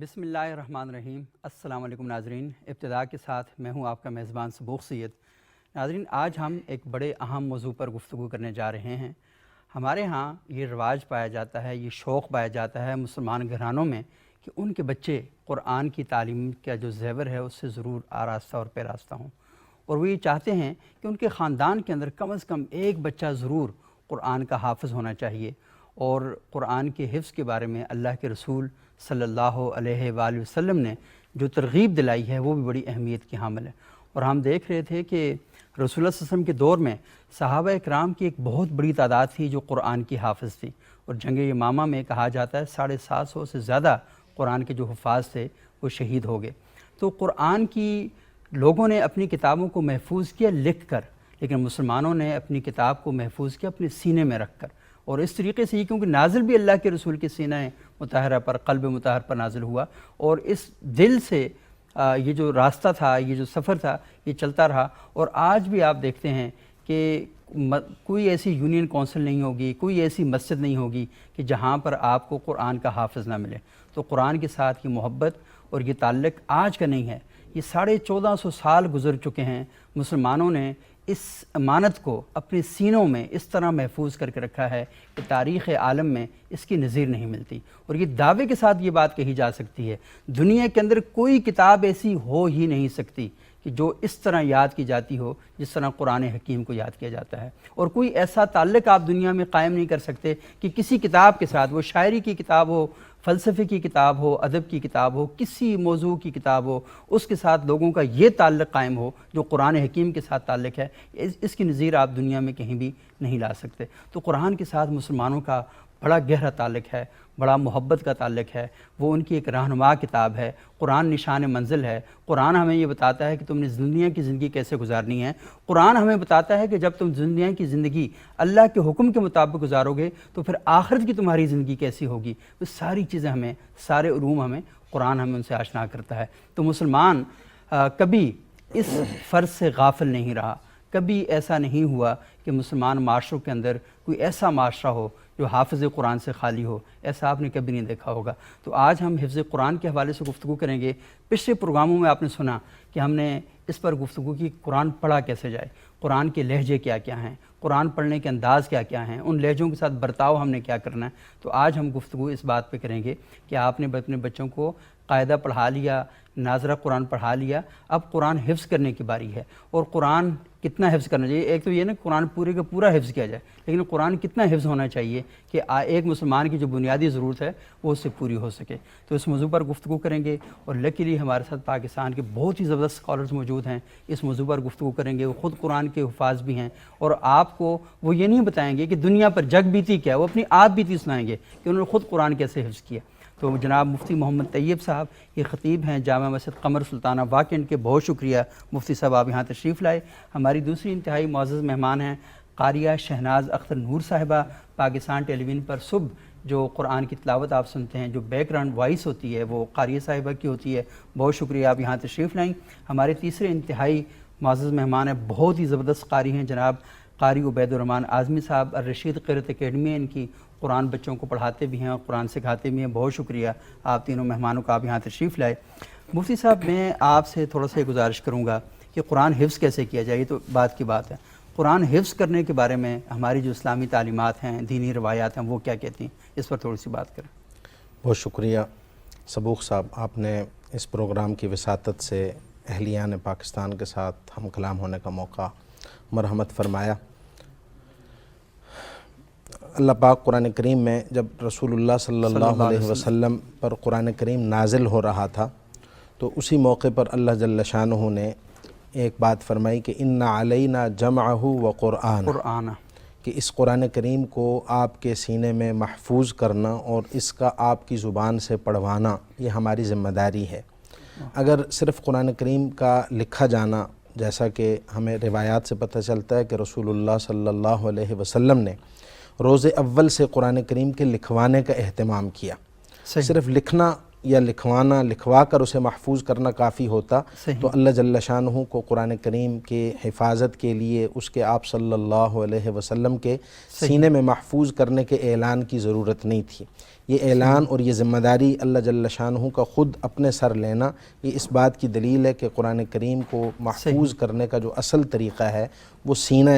بسم اللہ الرحمن الرحیم۔ السلام علیکم ناظرین، ابتدا کے ساتھ میں ہوں آپ کا میزبان صبوغ سید۔ ناظرین، آج ہم ایک بڑے اہم موضوع پر گفتگو کرنے جا رہے ہیں۔ ہمارے ہاں یہ رواج پایا جاتا ہے، یہ شوق پایا جاتا ہے مسلمان گھرانوں میں کہ ان کے بچے قرآن کی تعلیم کا جو زیور ہے اس سے ضرور آراستہ اور پیراستہ ہوں، اور وہ یہ چاہتے ہیں کہ ان کے خاندان کے اندر کم از کم ایک بچہ ضرور قرآن کا حافظ ہونا چاہیے، اور قرآن کے حفظ کے بارے میں اللہ کے رسول صلی اللہ علیہ وآلہ وسلم نے جو ترغیب دلائی ہے وہ بھی بڑی اہمیت کی حامل ہے۔ اور ہم دیکھ رہے تھے کہ رسول اللہ صلی اللہ علیہ وسلم کے دور میں صحابہ اکرام کی ایک بہت بڑی تعداد تھی جو قرآن کی حافظ تھی، اور جنگ یمامہ میں کہا جاتا ہے 750 سے زیادہ قرآن کے جو حفاظ تھے وہ شہید ہو گئے۔ تو قرآن کی لوگوں نے اپنی کتابوں کو محفوظ کیا لکھ کر، لیکن مسلمانوں نے اپنی کتاب کو محفوظ کیا اپنے سینے میں رکھ کر، اور اس طریقے سے یہ کیونکہ نازل بھی اللہ کے رسول کے سینہ مطہرہ پر، قلب مطہر پر نازل ہوا، اور اس دل سے یہ جو راستہ تھا، یہ جو سفر تھا، یہ چلتا رہا۔ اور آج بھی آپ دیکھتے ہیں کہ کوئی ایسی یونین کونسل نہیں ہوگی، کوئی ایسی مسجد نہیں ہوگی کہ جہاں پر آپ کو قرآن کا حافظ نہ ملے۔ تو قرآن کے ساتھ یہ محبت اور یہ تعلق آج کا نہیں ہے، یہ 1450 سال گزر چکے ہیں۔ مسلمانوں نے اس امانت کو اپنے سینوں میں اس طرح محفوظ کر کے رکھا ہے کہ تاریخ عالم میں اس کی نظیر نہیں ملتی، اور یہ دعوے کے ساتھ یہ بات کہی جا سکتی ہے دنیا کے اندر کوئی کتاب ایسی ہو ہی نہیں سکتی کہ جو اس طرح یاد کی جاتی ہو جس طرح قرآن حکیم کو یاد کیا جاتا ہے، اور کوئی ایسا تعلق آپ دنیا میں قائم نہیں کر سکتے کہ کسی کتاب کے ساتھ، وہ شاعری کی کتاب ہو، فلسفے کی کتاب ہو، ادب کی کتاب ہو، کسی موضوع کی کتاب ہو، اس کے ساتھ لوگوں کا یہ تعلق قائم ہو جو قرآن حکیم کے ساتھ تعلق ہے، اس کی نظیر آپ دنیا میں کہیں بھی نہیں لا سکتے۔ تو قرآن کے ساتھ مسلمانوں کا بڑا گہرا تعلق ہے، بڑا محبت کا تعلق ہے، وہ ان کی ایک رہنما کتاب ہے۔ قرآن نشان منزل ہے۔ قرآن ہمیں یہ بتاتا ہے کہ تم نے دنیا کی زندگی کیسے گزارنی ہے۔ قرآن ہمیں بتاتا ہے کہ جب تم دنیا کی زندگی اللہ کے حکم کے مطابق گزارو گے تو پھر آخرت کی تمہاری زندگی کیسی ہوگی۔ وہ ساری چیزیں ہمیں، سارے علوم ہمیں قرآن ہمیں ان سے آشنا کرتا ہے۔ تو مسلمان کبھی اس فرض سے غافل نہیں رہا، کبھی ایسا نہیں ہوا کہ مسلمان معاشروں کے اندر کوئی ایسا معاشرہ ہو جو حافظ قرآن سے خالی ہو، ایسا آپ نے کبھی نہیں دیکھا ہوگا۔ تو آج ہم حفظ قرآن کے حوالے سے گفتگو کریں گے۔ پچھلے پروگراموں میں آپ نے سنا کہ ہم نے اس پر گفتگو کی قرآن پڑھا کیسے جائے، قرآن کے لہجے کیا کیا ہیں، قرآن پڑھنے کے انداز کیا کیا ہیں، ان لہجوں کے ساتھ برتاؤ ہم نے کیا کرنا ہے۔ تو آج ہم گفتگو اس بات پہ کریں گے کہ آپ نے اپنے بچوں کو قاعدہ پڑھا لیا، ناظرہ قرآن پڑھا لیا، اب قرآن حفظ کرنے کی باری ہے۔ اور قرآن کتنا حفظ کرنا چاہیے؟ ایک تو یہ نا قرآن پورے کا پورا حفظ کیا جائے، لیکن قرآن کتنا حفظ ہونا چاہیے کہ ایک مسلمان کی جو بنیادی ضرورت ہے وہ اس سے پوری ہو سکے۔ تو اس موضوع پر گفتگو کریں گے، اور لکیلی ہمارے ساتھ پاکستان کے بہت ہی زبردست اسکالرز موجود ہیں، اس موضوع پر گفتگو کریں گے۔ وہ خود قرآن کے حفاظ بھی ہیں، اور آپ کو وہ یہ نہیں بتائیں گے کہ دنیا پر جگ بیتی کیا ہے، وہ اپنی آپ بیتی سنائیں گے کہ انہوں نے خود قرآن کیسے حفظ کیا۔ تو جناب مفتی محمد طیب صاحب، یہ خطیب ہیں جامع مسجد قمر سلطانہ واقعین کے، بہت شکریہ مفتی صاحب آپ یہاں تشریف لائے۔ ہماری دوسری انتہائی معزز مہمان ہیں قاریہ شہناز اختر نور صاحبہ، پاکستان ٹیلی ویژن پر صبح جو قرآن کی تلاوت آپ سنتے ہیں، جو بیک گراؤنڈ وائس ہوتی ہے وہ قاریہ صاحبہ کی ہوتی ہے۔ بہت شکریہ آپ یہاں تشریف لائیں۔ ہمارے تیسرے انتہائی معزز مہمان ہیں، بہت ہی زبردست قاری ہیں جناب قاری عبید الرحمن اعظمی صاحب، الرشید قرۃ اکیڈمی ہے ان کی، قرآن بچوں کو پڑھاتے بھی ہیں اور قرآن سکھاتے بھی ہیں۔ بہت شکریہ آپ تینوں مہمانوں کا آپ یہاں تشریف لائے۔ مفتی صاحب، میں آپ سے تھوڑا سا گزارش کروں گا کہ قرآن حفظ کیسے کیا جائے، یہ تو بات کی بات ہے۔ قرآن حفظ کرنے کے بارے میں ہماری جو اسلامی تعلیمات ہیں، دینی روایات ہیں، وہ کیا کہتی ہیں، اس پر تھوڑی سی بات کریں۔ بہت شکریہ صبوغ صاحب، آپ نے اس پروگرام کی وساطت سے اہلیان پاکستان کے ساتھ ہم کلام ہونے کا موقع مرحمت فرمایا۔ اللہ پاک قرآن کریم میں جب رسول اللہ صلی اللہ علیہ وسلم پر قرآن کریم نازل ہو رہا تھا تو اسی موقع پر اللہ جل شانہ نے ایک بات فرمائی کہ ان علینا جمعہ و قرآن، کہ اس قرآن کریم کو آپ کے سینے میں محفوظ کرنا اور اس کا آپ کی زبان سے پڑھوانا یہ ہماری ذمہ داری ہے۔ اگر صرف قرآن کریم کا لکھا جانا، جیسا کہ ہمیں روایات سے پتہ چلتا ہے کہ رسول اللہ صلی اللہ علیہ وسلم نے روز اول سے قرآن کریم کے لکھوانے کا اہتمام کیا، صرف لکھنا یا لکھوا کر اسے محفوظ کرنا کافی ہوتا تو اللہ جل شانہ کو قرآن کریم کے حفاظت کے لیے اس کے آپ صلی اللہ علیہ وسلم کے سینے میں محفوظ کرنے کے اعلان کی ضرورت نہیں تھی۔ یہ اعلان اور یہ ذمہ داری اللہ جل شانہ کا خود اپنے سر لینا، یہ اس بات کی دلیل ہے کہ قرآن کریم کو محفوظ کرنے کا جو اصل طریقہ ہے وہ سینہ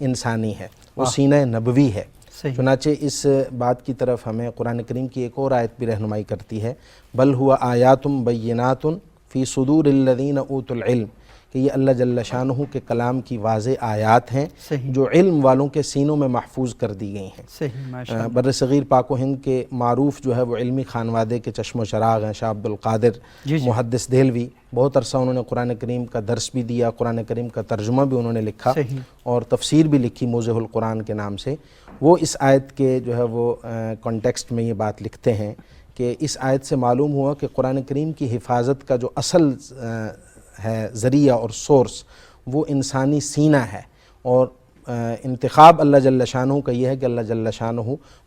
انسانی ہے، وہ سینہ نبوی ہے۔ چنانچہ اس بات کی طرف ہمیں قرآن کریم کی ایک اور آیت بھی رہنمائی کرتی ہے، بل ہوا آیات بینات فی صدور الذین اوتوا العلم، کہ یہ اللہ جل شانہ کے کلام کی واضح آیات ہیں جو علم والوں کے سینوں میں محفوظ کر دی گئی ہیں۔ بر صغیر پاک و ہند کے معروف جو ہے وہ علمی خانوادے کے چشم و چراغ ہیں شاہ عبد القادر محدث دہلوی، بہت عرصہ انہوں نے قرآن کریم کا درس بھی دیا، قرآن کریم کا ترجمہ بھی انہوں نے لکھا اور تفسیر بھی لکھی موضح القرآن کے نام سے۔ وہ اس آیت کے جو ہے وہ کانٹیکسٹ میں یہ بات لکھتے ہیں کہ اس آیت سے معلوم ہوا کہ قرآن کریم کی حفاظت کا جو اصل ہے ذریعہ اور سورس وہ انسانی سینہ ہے، اور انتخاب اللہ جل شانہ کا یہ ہے کہ اللہ جل شانہ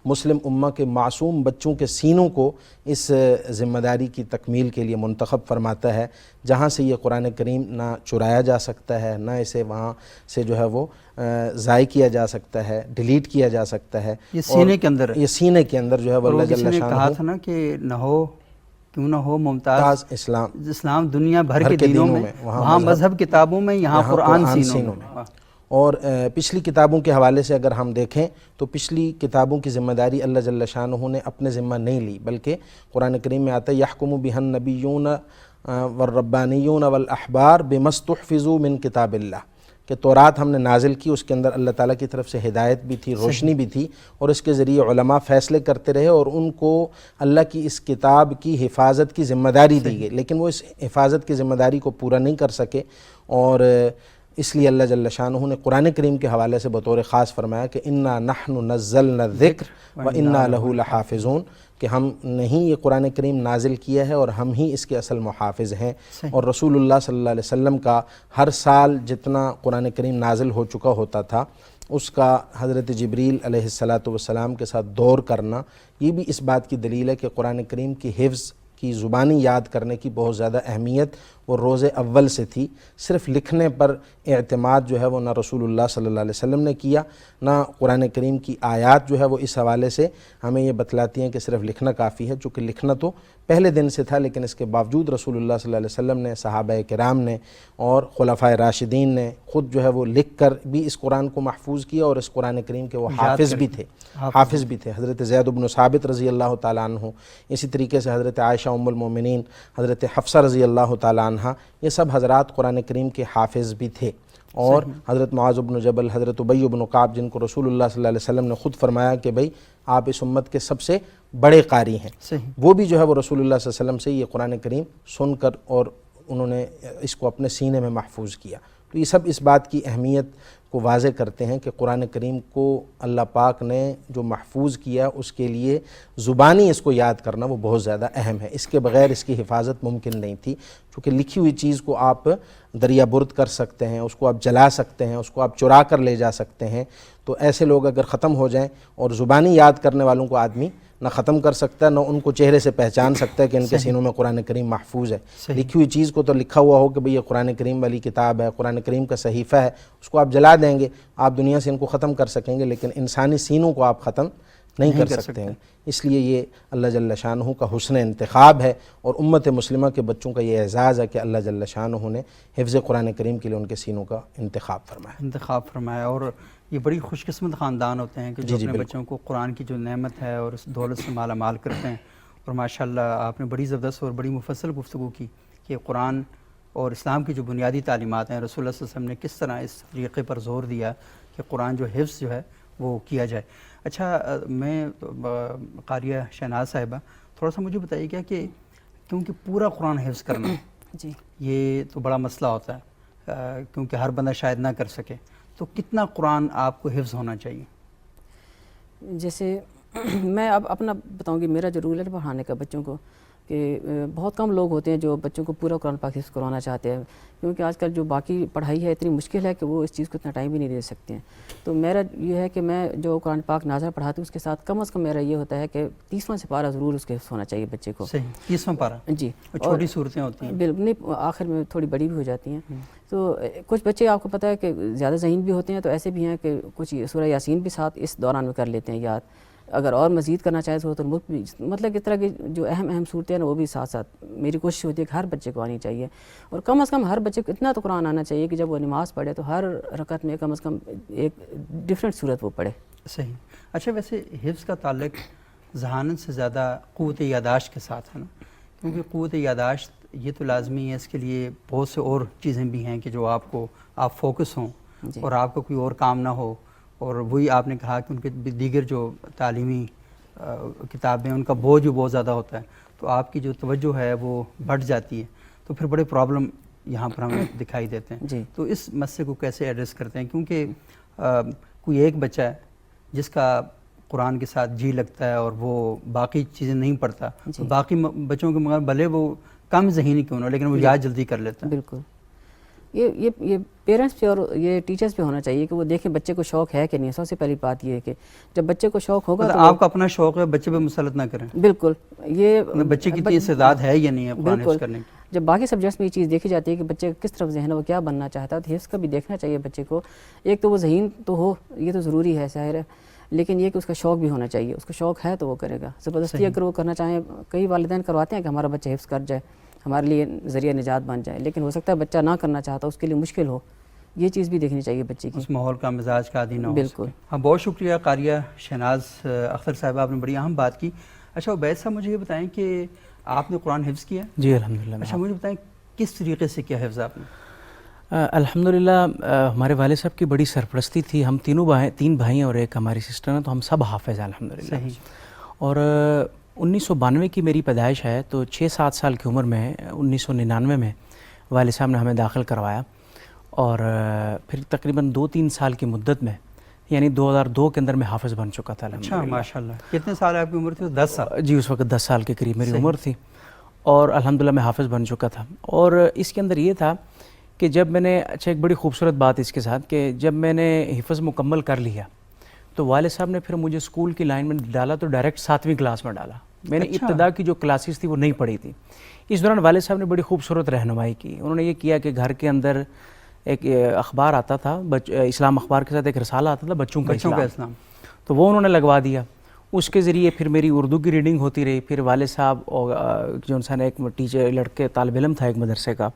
مسلم امہ کے معصوم بچوں کے سینوں کو اس ذمہ داری کی تکمیل کے لیے منتخب فرماتا ہے، جہاں سے یہ قرآن کریم نہ چرایا جا سکتا ہے، نہ اسے وہاں سے جو ہے وہ ضائع کیا جا سکتا ہے، ڈیلیٹ کیا جا سکتا ہے۔ یہ سینے کے اندر، یہ سینے کے اندر جو ہے وہ اللہ جل شانہ کہا تھا نا کہ نہ ہو کیوں نہ ہو ممتاز اسلام دنیا بھر کے دینوں میں، وہاں مذہب کتابوں میں، یہاں قرآن سینوں میں۔ اور پچھلی کتابوں کے حوالے سے اگر ہم دیکھیں تو پچھلی کتابوں کی ذمہ داری اللہ جل شانہ نے اپنے ذمہ نہیں لی، بلکہ قرآن کریم میں آتا ہے یحکم بہا النبیون والربانیون والاحبار بما استحفظوا من کتاب اللہ، کہ تورات ہم نے نازل کی، اس کے اندر اللہ تعالیٰ کی طرف سے ہدایت بھی تھی، روشنی بھی تھی، اور اس کے ذریعے علماء فیصلے کرتے رہے اور ان کو اللہ کی اس کتاب کی حفاظت کی ذمہ داری دی گئی، لیکن وہ اس حفاظت کی ذمہ داری کو پورا نہیں کر سکے، اور اس لیے اللہ جل شانہ نے قرآن کریم کے حوالے سے بطور خاص فرمایا کہ انا نحن نزلنا الذکر وانا لہ لحافظون، کہ ہم نے ہی یہ قرآن کریم نازل کیا ہے اور ہم ہی اس کے اصل محافظ ہیں۔ اور رسول اللہ صلی اللہ علیہ وسلم کا ہر سال جتنا قرآن کریم نازل ہو چکا ہوتا تھا اس کا حضرت جبریل علیہ السلام کے ساتھ دور کرنا، یہ بھی اس بات کی دلیل ہے کہ قرآن کریم کی حفظ کی زبانی یاد کرنے کی بہت زیادہ اہمیت وہ روز اول سے تھی۔ صرف لکھنے پر اعتماد جو ہے وہ نہ رسول اللہ صلی اللہ علیہ وسلم نے کیا، نہ قرآن کریم کی آیات جو ہے وہ اس حوالے سے ہمیں یہ بتلاتی ہیں کہ صرف لکھنا کافی ہے، چونکہ لکھنا تو پہلے دن سے تھا، لیکن اس کے باوجود رسول اللہ صلی اللہ علیہ وسلم نے، صحابہ کرام نے اور خلفائے راشدین نے خود جو ہے وہ لکھ کر بھی اس قرآن کو محفوظ کیا، اور اس قرآن کریم کے وہ حافظ بھی تھے۔ حضرت زید بن ثابت رضی اللہ تعالیٰ عنہ، اسی طریقے سے حضرت عائشہ ام المومنین، حضرت حفصہ رضی اللہ تعالیٰ عنہ، یہ سب حضرات قرآن کریم کے حافظ بھی تھے۔ اور حضرت معاذ بن جبل، حضرت ابی بن کعب، جن کو رسول اللہ صلی اللہ علیہ وسلم نے خود فرمایا کہ بھئی آپ اس امت کے سب سے بڑے قاری ہیں، وہ بھی جو ہے وہ رسول اللہ صلی اللہ علیہ وسلم سے یہ قرآن کریم سن کر اور انہوں نے اس کو اپنے سینے میں محفوظ کیا۔ تو یہ سب اس بات کی اہمیت کو واضح کرتے ہیں کہ قرآن کریم کو اللہ پاک نے جو محفوظ کیا اس کے لیے زبانی اس کو یاد کرنا وہ بہت زیادہ اہم ہے، اس کے بغیر اس کی حفاظت ممکن نہیں تھی، چونکہ لکھی ہوئی چیز کو آپ دریا برد کر سکتے ہیں، اس کو آپ جلا سکتے ہیں، اس کو آپ چرا کر لے جا سکتے ہیں، تو ایسے لوگ اگر ختم ہو جائیں، اور زبانی یاد کرنے والوں کو آدمی نہ ختم کر سکتا ہے، نہ ان کو چہرے سے پہچان سکتا ہے کہ ان کے سینوں میں قرآن کریم محفوظ ہے۔ لکھی ہوئی چیز کو تو لکھا ہوا ہو کہ بھئی یہ قرآن کریم والی کتاب ہے، قرآن کریم کا صحیفہ ہے، اس کو آپ جلا دیں گے، آپ دنیا سے ان کو ختم کر سکیں گے، لیکن انسانی سینوں کو آپ ختم نہیں کر سکتے ہیں۔ اس لیے یہ اللہ جل شانہ کا حسن انتخاب ہے، اور امت مسلمہ کے بچوں کا یہ اعزاز ہے کہ اللہ جل شانہ نے حفظ قرآن کریم کے لیے ان کے سینوں کا انتخاب فرمایا۔ اور یہ بڑی خوش قسمت خاندان ہوتے ہیں کہ جو اپنے بچوں کو قرآن کی جو نعمت ہے اور اس دولت سے مالا مال کرتے ہیں۔ اور ماشاءاللہ آپ نے بڑی زبردست اور بڑی مفصل گفتگو کی کہ قرآن اور اسلام کی جو بنیادی تعلیمات ہیں، رسول اللہ صلی اللہ علیہ وسلم نے کس طرح اس طریقے پر زور دیا کہ قرآن جو حفظ جو ہے وہ کیا جائے۔ اچھا، میں قاریہ شہناز صاحبہ تھوڑا سا مجھے بتائیے گا کہ کیونکہ پورا قرآن حفظ کرنا جی یہ تو بڑا مسئلہ ہوتا ہے، کیونکہ ہر بندہ شاید نہ کر سکے، تو کتنا قرآن آپ کو حفظ ہونا چاہیے؟ جیسے میں اب اپنا بتاؤں گی، میرا جو رول ہے پڑھانے کا بچوں کو، کہ بہت کم لوگ ہوتے ہیں جو بچوں کو پورا قرآن پاک حفظ کروانا چاہتے ہیں، کیونکہ آج کل جو باقی پڑھائی ہے اتنی مشکل ہے کہ وہ اس چیز کو اتنا ٹائم بھی نہیں دے سکتے ہیں۔ تو میرا یہ ہے کہ میں جو قرآن پاک ناظرہ پڑھاتی ہوں اس کے ساتھ کم از کم میرا یہ ہوتا ہے کہ 30واں سپارہ ضرور اس کے حفظ ہونا چاہیے بچے کو۔ صحیح، 30واں پارہ جی، چھوٹی صورتیں ہوتی ہیں، بالکل نہیں، آخر میں تھوڑی بڑی بھی ہو جاتی ہیں۔ تو کچھ بچے آپ کو پتہ ہے کہ زیادہ ذہین بھی ہوتے ہیں، تو ایسے بھی ہیں کہ کچھ سورہ یاسین بھی ساتھ اس دوران میں کر لیتے ہیں یاد، اگر اور مزید کرنا چاہے سورۃ الملک بھی، مطلب اس طرح کی جو اہم صورتیں ہیں نا وہ بھی ساتھ ساتھ میری کوشش ہوتی ہے کہ ہر بچے کو آنی چاہیے، اور کم از کم ہر بچے کو اتنا تو قرآن آنا چاہیے کہ جب وہ نماز پڑھے تو ہر رکعت میں کم از کم ایک ڈفرینٹ صورت وہ پڑھے۔ صحیح۔ اچھا، ویسے حفظ کا تعلق ذہانت سے زیادہ قوت یاداشت کے ساتھ ہے نا، کیونکہ قوت یاداشت یہ تو لازمی ہے، اس کے لیے بہت سے اور چیزیں بھی ہیں کہ جو آپ فوکس ہوں اور آپ کو کوئی اور کام نہ ہو، اور وہی آپ نے کہا کہ ان کے دیگر جو تعلیمی کتابیں ان کا بوجھ بھی بہت زیادہ ہوتا ہے، تو آپ کی جو توجہ ہے وہ بڑھ جاتی ہے، تو پھر بڑے پرابلم یہاں پر ہمیں دکھائی دیتے ہیں۔ تو اس مسئلے کو کیسے ایڈریس کرتے ہیں؟ کیونکہ کوئی ایک بچہ ہے جس کا قرآن کے ساتھ جی لگتا ہے اور وہ باقی چیزیں نہیں پڑھتا، تو باقی بچوں کے مگر بھلے وہ کم ذہینی کیوں نہ، لیکن وہ یاد جلدی کر لیتا ہے۔ بالکل، یہ پیرنٹس پہ اور یہ ٹیچرز پہ ہونا چاہیے کہ وہ دیکھیں بچے کو شوق ہے کہ نہیں۔ سب سے پہلی بات یہ ہے کہ جب بچے کو شوق ہوگا تو آپ کا اپنا شوق ہے، بچے پہ مسلط نہ کریں۔ بالکل، یہ بچے کی اتنی استعداد ہے یا نہیں ہے قرآن حفظ کرنے کی۔ جب باقی سبجیکٹس میں یہ چیز دیکھی جاتی ہے کہ بچے کس طرف ذہن ہے، وہ کیا بننا چاہتا ہے، تو حفظ کا بھی دیکھنا چاہیے بچے کو۔ ایک تو وہ ذہین تو ہو، یہ تو ضروری ہے، ظاہر ہے، لیکن یہ کہ اس کا شوق بھی ہونا چاہیے۔ اس کا شوق ہے تو وہ کرے گا، زبردستی اگر وہ کرنا چاہیں، کئی والدین کرواتے ہیں کہ ہمارا بچہ حفظ کر جائے، ہمارے لیے ذریعہ نجات بن جائے، لیکن ہو سکتا ہے بچہ نہ کرنا چاہتا، اس کے لیے مشکل ہو، یہ چیز بھی دیکھنی چاہیے بچے کی، اس ماحول کا مزاج کا عادی نہ ہو۔ بالکل۔ ہاں، بہت شکریہ قاریہ شہناز اختر صاحبہ، آپ نے بڑی اہم بات کی۔ اچھا عبید صاحب، مجھے یہ بتائیں کہ آپ نے قرآن حفظ کیا؟ جی الحمدللہ۔ اچھا مجھے بتائیں کس طریقے سے کیا حفظ آپ نے؟ الحمدللہ ہمارے والد صاحب کی بڑی سرپرستی تھی، ہم تین بھائی ہیں اور ایک ہماری سسٹر ہیں، تو ہم سب حافظ ہیں الحمدللہ۔ صحیح۔ اور 1992 کی میری پیدائش ہے، تو 6-7 سال کی عمر میں 1999 میں والد صاحب نے ہمیں داخل کروایا، اور پھر تقریباً 2-3 سال کی مدت میں، یعنی 2002 کے اندر میں حافظ بن چکا تھا الحمدللہ۔ اچھا ماشاءاللہ۔ کتنے سال آپ کی عمر تھی؟ 10 سال؟ جی، اس وقت 10 سال کے قریب میری عمر تھی، اور الحمدللہ میں حافظ بن چکا تھا۔ اور اس کے اندر یہ تھا کہ جب میں نے، اچھا ایک بڑی خوبصورت بات اس کے ساتھ، کہ جب میں نے حفظ مکمل کر لیا تو والد صاحب نے پھر مجھے اسکول کی لائن میں ڈالا، تو ڈائریکٹ 7ویں کلاس میں ڈالا۔ میں نے ابتدا کی جو کلاسز تھی وہ نہیں پڑھی تھی۔ اس دوران والد صاحب نے بڑی خوبصورت رہنمائی کی۔ انہوں نے یہ کیا کہ گھر کے اندر ایک اخبار آتا تھا، اسلام اخبار کے ساتھ ایک رسالہ آتا تھا بچوں کا اسلام، تو وہ انہوں نے لگوا دیا۔ اس کے ذریعے پھر میری اردو کی ریڈنگ ہوتی رہی۔ پھر والد صاحب جو انسان ایک ٹیچر لڑکے طالب علم تھا ایک مدرسے کا،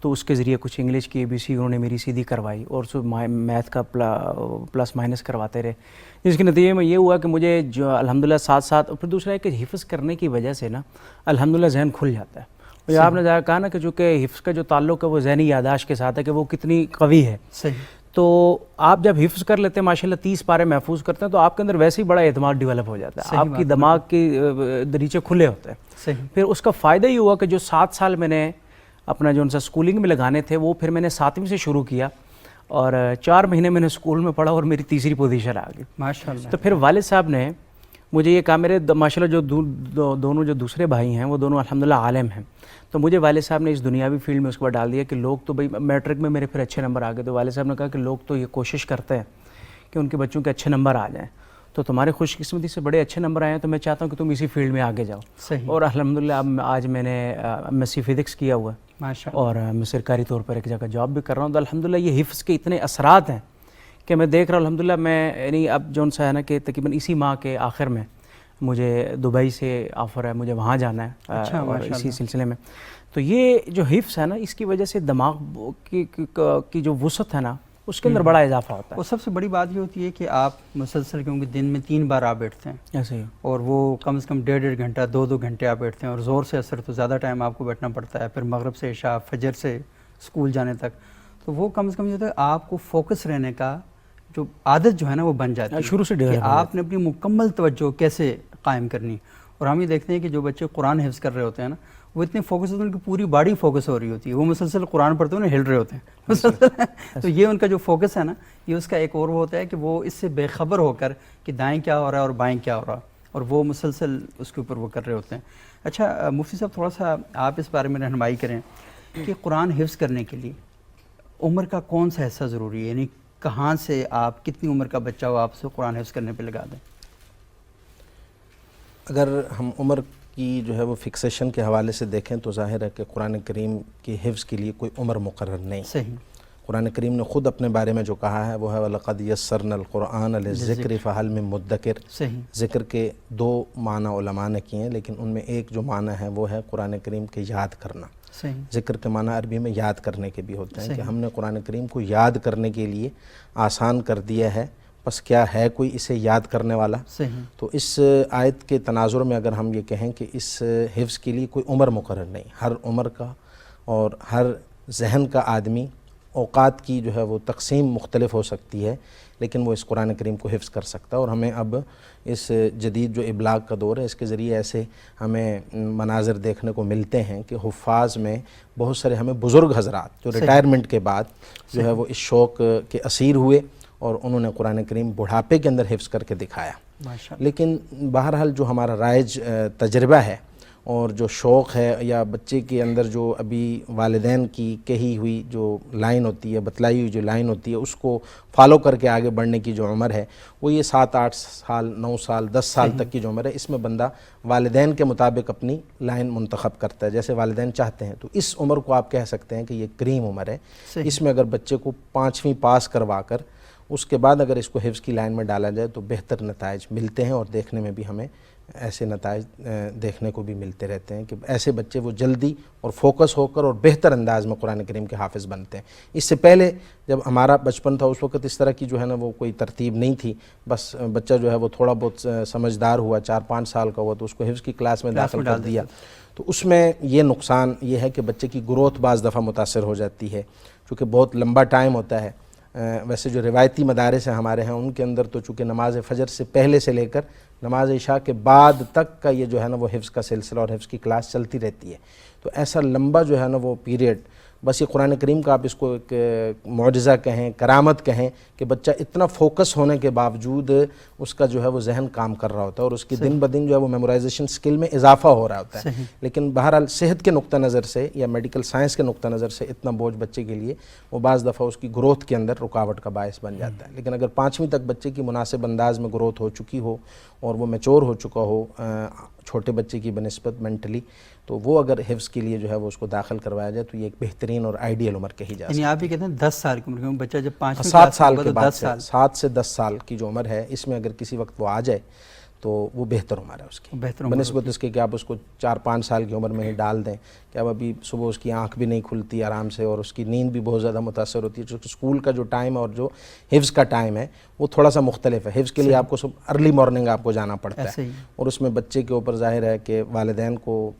تو اس کے ذریعے کچھ انگلش کی ABC انہوں نے میری سیدھی کروائی، اور میتھ کا پلس مائنس کرواتے رہے، جس کے نتیجے میں یہ ہوا کہ مجھے جو الحمدللہ ساتھ اور پھر دوسرا ہے کہ حفظ کرنے کی وجہ سے نا الحمدللہ ذہن کھل جاتا ہے۔ اور آپ نے کہا نا کہ جو کہ حفظ کا جو تعلق ہے وہ ذہنی یاداشت کے ساتھ ہے کہ وہ کتنی قوی ہے۔ صحیح۔ تو آپ جب حفظ کر لیتے ہیں ماشاءاللہ 30 پارے محفوظ کرتے ہیں، تو آپ کے اندر ویسے ہی بڑا اعتماد ڈیولپ ہو جاتا ہے، آپ کی دماغ کے دریچے کھلے ہوتے ہیں۔ صحیح۔ پھر اس کا فائدہ یہ ہوا کہ جو 7 سال میں نے اپنا جو ان سے اسکولنگ میں لگانے تھے، وہ پھر میں نے 7ویں سے شروع کیا، اور 4 مہینے میں نے اسکول میں پڑھا اور میری 3ری پوزیشن آ گئی ماشاءاللہ۔ تو پھر والد صاحب نے مجھے یہ کہا، میرے ماشاءاللہ جو دونوں جو دوسرے بھائی ہیں وہ دونوں الحمدللہ عالم ہیں، تو مجھے والد صاحب نے اس دنیاوی فیلڈ میں اس کو ڈال دیا کہ لوگ تو بھائی میٹرک میں میرے پھر اچھے نمبر آ گئے، تو والد صاحب نے کہا کہ لوگ تو یہ کوشش کرتے ہیں کہ ان کے بچوں کے اچھے نمبر آ جائیں، تو تمہارے خوش قسمتی سے بڑے اچھے نمبر آئے ہیں، تو میں چاہتا ہوں کہ تم اسی فیلڈ میں آگے جاؤ۔ صحیح۔ اور الحمدللہ اب آج میں نے MSc فزکس کیا ہوا ہے، اور میں سرکاری طور پر ایک جگہ جاب بھی کر رہا ہوں۔ تو الحمدللہ یہ حفظ کے اتنے اثرات ہیں کہ میں دیکھ رہا ہوں الحمدللہ، میں یعنی اب جو سا ہے نا کہ تقریباً اسی ماہ کے آخر میں مجھے دبئی سے آفر ہے، مجھے وہاں جانا ہے، اور اسی سلسلے میں۔ تو یہ جو حفظ ہے نا، اس کی وجہ سے دماغ کی جو وسعت ہے نا اس کے اندر بڑا اضافہ ہوتا ہے۔ اور سب سے بڑی بات یہ ہوتی ہے کہ آپ مسلسل، کیونکہ دن میں 3 بار آپ بیٹھتے ہیں، ایسے ہی، اور وہ کم سے کم 1.5 گھنٹہ 2 گھنٹے آپ بیٹھتے ہیں، اور زور سے اثر تو زیادہ ٹائم آپ کو بیٹھنا پڑتا ہے، پھر مغرب سے عشاء، فجر سے اسکول جانے تک، تو وہ کم سے کم یہ ہوتا ہے آپ کو فوکس رہنے کا جو عادت جو ہے نا وہ بن جاتی ہے شروع سے کہ آپ نے اپنی مکمل توجہ کیسے قائم کرنی۔ اور ہم یہ دیکھتے ہیں کہ جو بچے قرآن حفظ کر رہے ہوتے ہیں نا، وہ اتنے فوکس ہوتے ہیں، ان کی پوری باڈی فوکس ہو رہی ہوتی ہے، وہ مسلسل قرآن پڑھتے ہوئے ہل رہے ہوتے ہیں تو یہ ان کا جو فوکس ہے نا، یہ اس کا ایک اور وہ ہوتا ہے کہ وہ اس سے بے خبر ہو کر کہ دائیں کیا ہو رہا ہے اور بائیں کیا ہو رہا ہے۔ اور وہ مسلسل اس کے اوپر وہ کر رہے ہوتے ہیں. اچھا مفتی صاحب، تھوڑا سا آپ اس بارے میں رہنمائی کریں کہ قرآن حفظ کرنے کے لیے عمر کا کون سا حصہ ضروری ہے؟ یعنی کہاں سے آپ، کتنی عمر کا بچہ ہو آپ سے قرآن حفظ کرنے پہ لگا دیں؟ اگر ہم عمر کی جو ہے وہ فکسیشن کے حوالے سے دیکھیں تو ظاہر ہے کہ قرآن کریم کی حفظ کے لیے کوئی عمر مقرر نہیں. صحیح. قرآن کریم نے خود اپنے بارے میں جو کہا ہے وہ ہے وَلَقَدْ يَسَّرْنَا الْقُرْآنَ لِلذِّكْرِ فَهَلْ مِن مُدَّكِرٍ. صحیح. ذکر کے دو معنی علماء نے کیے ہیں، لیکن ان میں ایک جو معنی ہے وہ ہے قرآن کریم کے یاد کرنا. صحیح. ذکر کے معنی عربی میں یاد کرنے کے بھی ہوتے ہیں کہ ہم نے قرآن کریم کو یاد کرنے کے لیے آسان کر دیا ہے، بس کیا ہے کوئی اسے یاد کرنے والا؟ صحیح. تو اس آیت کے تناظر میں اگر ہم یہ کہیں کہ اس حفظ کے لیے کوئی عمر مقرر نہیں، ہر عمر کا اور ہر ذہن کا آدمی، اوقات کی جو ہے وہ تقسیم مختلف ہو سکتی ہے، لیکن وہ اس قرآن کریم کو حفظ کر سکتا ہے. اور ہمیں اب اس جدید جو ابلاغ کا دور ہے اس کے ذریعے ایسے ہمیں مناظر دیکھنے کو ملتے ہیں کہ حفاظ میں بہت سارے ہمیں بزرگ حضرات جو ریٹائرمنٹ کے بعد جو ہے وہ اس شوق کے اسیر ہوئے اور انہوں نے قرآن کریم بڑھاپے کے اندر حفظ کر کے دکھایا. لیکن بہرحال جو ہمارا رائج تجربہ ہے اور جو شوق ہے یا بچے کے اندر جو ابھی والدین کی کہی ہوئی جو لائن ہوتی ہے، بتلائی ہوئی جو لائن ہوتی ہے، اس کو فالو کر کے آگے بڑھنے کی جو عمر ہے وہ یہ 7-8 سال، 9 سال، 10 سال تک کی جو عمر ہے، اس میں بندہ والدین کے مطابق اپنی لائن منتخب کرتا ہے جیسے والدین چاہتے ہیں. تو اس عمر کو آپ کہہ سکتے ہیں کہ یہ کریم عمر ہے. اس میں اگر بچے کو 5ویں پاس کروا کر اس کے بعد اگر اس کو حفظ کی لائن میں ڈالا جائے تو بہتر نتائج ملتے ہیں، اور دیکھنے میں بھی ہمیں ایسے نتائج دیکھنے کو بھی ملتے رہتے ہیں کہ ایسے بچے وہ جلدی اور فوکس ہو کر اور بہتر انداز میں قرآن کریم کے حافظ بنتے ہیں. اس سے پہلے جب ہمارا بچپن تھا اس وقت اس طرح کی جو ہے نا وہ کوئی ترتیب نہیں تھی. بس بچہ جو ہے وہ تھوڑا بہت سمجھدار ہوا، 4-5 سال کا ہوا تو اس کو حفظ کی کلاس میں داخل کر دیا. تو اس میں یہ نقصان یہ ہے کہ بچے کی گروتھ بعض دفعہ متاثر ہو جاتی ہے، چونکہ بہت لمبا ٹائم ہوتا ہے. ویسے جو روایتی مدارس ہیں ہمارے ہیں ان کے اندر تو چونکہ نماز فجر سے پہلے سے لے کر نماز عشاء کے بعد تک کا یہ جو ہے نا وہ حفظ کا سلسلہ اور حفظ کی کلاس چلتی رہتی ہے. تو ایسا لمبا جو ہے نا وہ پیریڈ، بس یہ قرآن کریم کا آپ اس کو ایک معجزہ کہیں، کرامت کہیں کہ بچہ اتنا فوکس ہونے کے باوجود اس کا جو ہے وہ ذہن کام کر رہا ہوتا ہے اور اس کی دن بدن جو ہے وہ میمورائزیشن سکل میں اضافہ ہو رہا ہوتا ہے. لیکن بہرحال صحت کے نقطہ نظر سے یا میڈیکل سائنس کے نقطہ نظر سے اتنا بوجھ بچے کے لیے وہ بعض دفعہ اس کی گروتھ کے اندر رکاوٹ کا باعث بن جاتا ہے. لیکن اگر 5ویں تک بچے کی مناسب انداز میں گروتھ ہو چکی ہو اور وہ میچور ہو چکا ہو چھوٹے بچے کی بنسبت مینٹلی، تو وہ اگر حفظ کے لیے جو ہے وہ اس کو داخل کروایا جائے تو یہ ایک بہترین اور آئیڈیل عمر کہی جا سکتی ہے. یعنی آپ یہ کہتے ہیں 10 سال کی عمر میں بچہ جب 5 7 سال کے بعد 7 سے 10 سال کی جو عمر ہے اس میں اگر کسی وقت وہ آ جائے تو وہ بہتر عمر ہے اس کی، بنسبت اس کے کہ آپ اس کو 4-5 سال کی عمر میں ہی ڈال دیں کہ اب ابھی صبح اس کی آنکھ بھی نہیں کھلتی آرام سے اور اس کی نیند بھی بہت زیادہ متاثر ہوتی ہے. چونکہ اسکول کا جو ٹائم ہے اور جو حفظ کا ٹائم ہے وہ تھوڑا سا مختلف ہے. حفظ کے لیے آپ کو صبح ارلی مارننگ آپ کو جانا پڑتا ہے اور اس میں بچے کے اوپر ظاہر ہے کہ والدین کو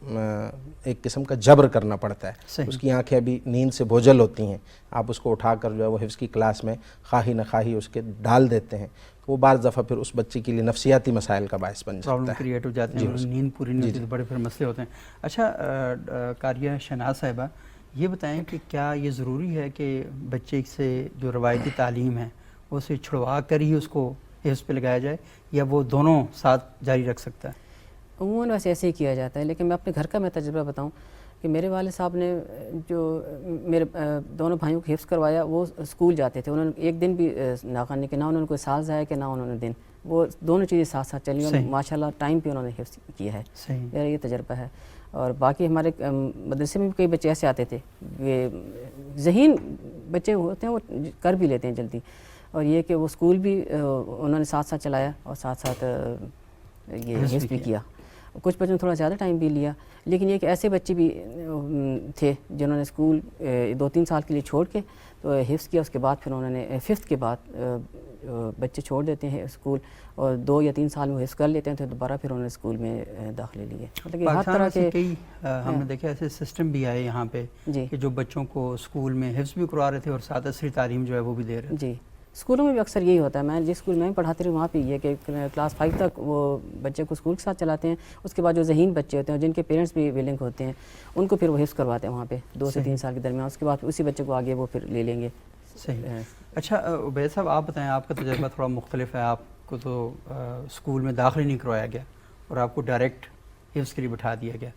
ایک قسم کا جبر کرنا پڑتا ہے. اس کی آنکھیں ابھی نیند سے بوجھل ہوتی ہیں، آپ اس کو اٹھا کر جو ہے وہ حفظ کی کلاس میں خواہی نخواہی اس کے ڈال دیتے ہیں. وہ بعض دفعہ پھر اس بچے کے لیے نفسیاتی مسائل کا باعث بن جاتا ہے، پرابلم کریٹ ہو جاتے ہیں، نیند پوری نہیں ہوتی تو بڑے پھر مسئلے ہوتے ہیں. اچھا قاریہ شہناز صاحبہ، یہ بتائیں کہ کیا یہ ضروری ہے کہ بچے سے جو روایتی تعلیم ہے وہ اسے چھڑوا کر ہی اس کو حفظ پہ لگایا جائے یا وہ دونوں ساتھ جاری رکھ سکتا ہے؟ عموماً ویسے ایسے ہی کیا جاتا ہے، لیکن میں اپنے گھر کا میں تجربہ بتاؤں کہ میرے والد صاحب نے جو میرے دونوں بھائیوں کو حفظ کروایا وہ اسکول جاتے تھے. انہوں نے ایک دن بھی ناقانی کہ نہ انہوں نے کوئی سال ضائع کہ نہ انہوں نے دن، وہ دونوں چیزیں ساتھ ساتھ چلی اور ماشاء اللہ ٹائم پہ انہوں نے حفظ کیا ہے. میرا یہ تجربہ ہے. اور باقی ہمارے مدرسے میں بھی کئی بچے ایسے آتے تھے کہ ذہین بچے ہوتے ہیں، وہ کر بھی لیتے ہیں جلدی. اور یہ کہ وہ اسکول بھی انہوں نے ساتھ ساتھ چلایا اور ساتھ ساتھ یہ حفظ بھی کیا. کچھ بچوں نے تھوڑا زیادہ ٹائم بھی لیا، لیکن یہ کہ ایسے بچے بھی تھے جنہوں نے اسکول 2-3 سال کے لیے چھوڑ کے تو حفظ کیا. اس کے بعد پھر انہوں نے 5th کے بعد بچے چھوڑ دیتے ہیں اسکول اور 2 یا 3 سال میں حفظ کر لیتے ہیں تو دوبارہ پھر انہوں نے اسکول میں داخلے لیے. مطلب ہر طرح کے کئی ہم نے دیکھا ایسے سسٹم بھی آئے یہاں پہ کہ جو بچوں کو اسکول میں حفظ بھی کروا رہے تھے اور ساتھ عصری تعلیم جو ہے وہ بھی دے رہے تھے. جی اسکولوں میں بھی اکثر یہی ہوتا ہے. میں جس اسکول میں بھی پڑھاتی رہی وہاں پہ یہ کہ کلاس 5 تک وہ بچے کو اسکول کے ساتھ چلاتے ہیں. اس کے بعد جو ذہین بچے ہوتے ہیں جن کے پیرنٹس بھی ولنگ ہوتے ہیں ان کو پھر وہ حفظ کرواتے ہیں وہاں پہ 2 سے 3 سال کے درمیان. اس کے بعد اسی بچے کو آگے وہ پھر لے لیں گے. صحیح. اچھا عبید صاحب آپ بتائیں، آپ کا تجربہ تھوڑا مختلف ہے. آپ کو تو اسکول میں داخل ہی نہیں کروایا گیا اور آپ کو ڈائریکٹ حفظ کے لیے بٹھا دیا گیا،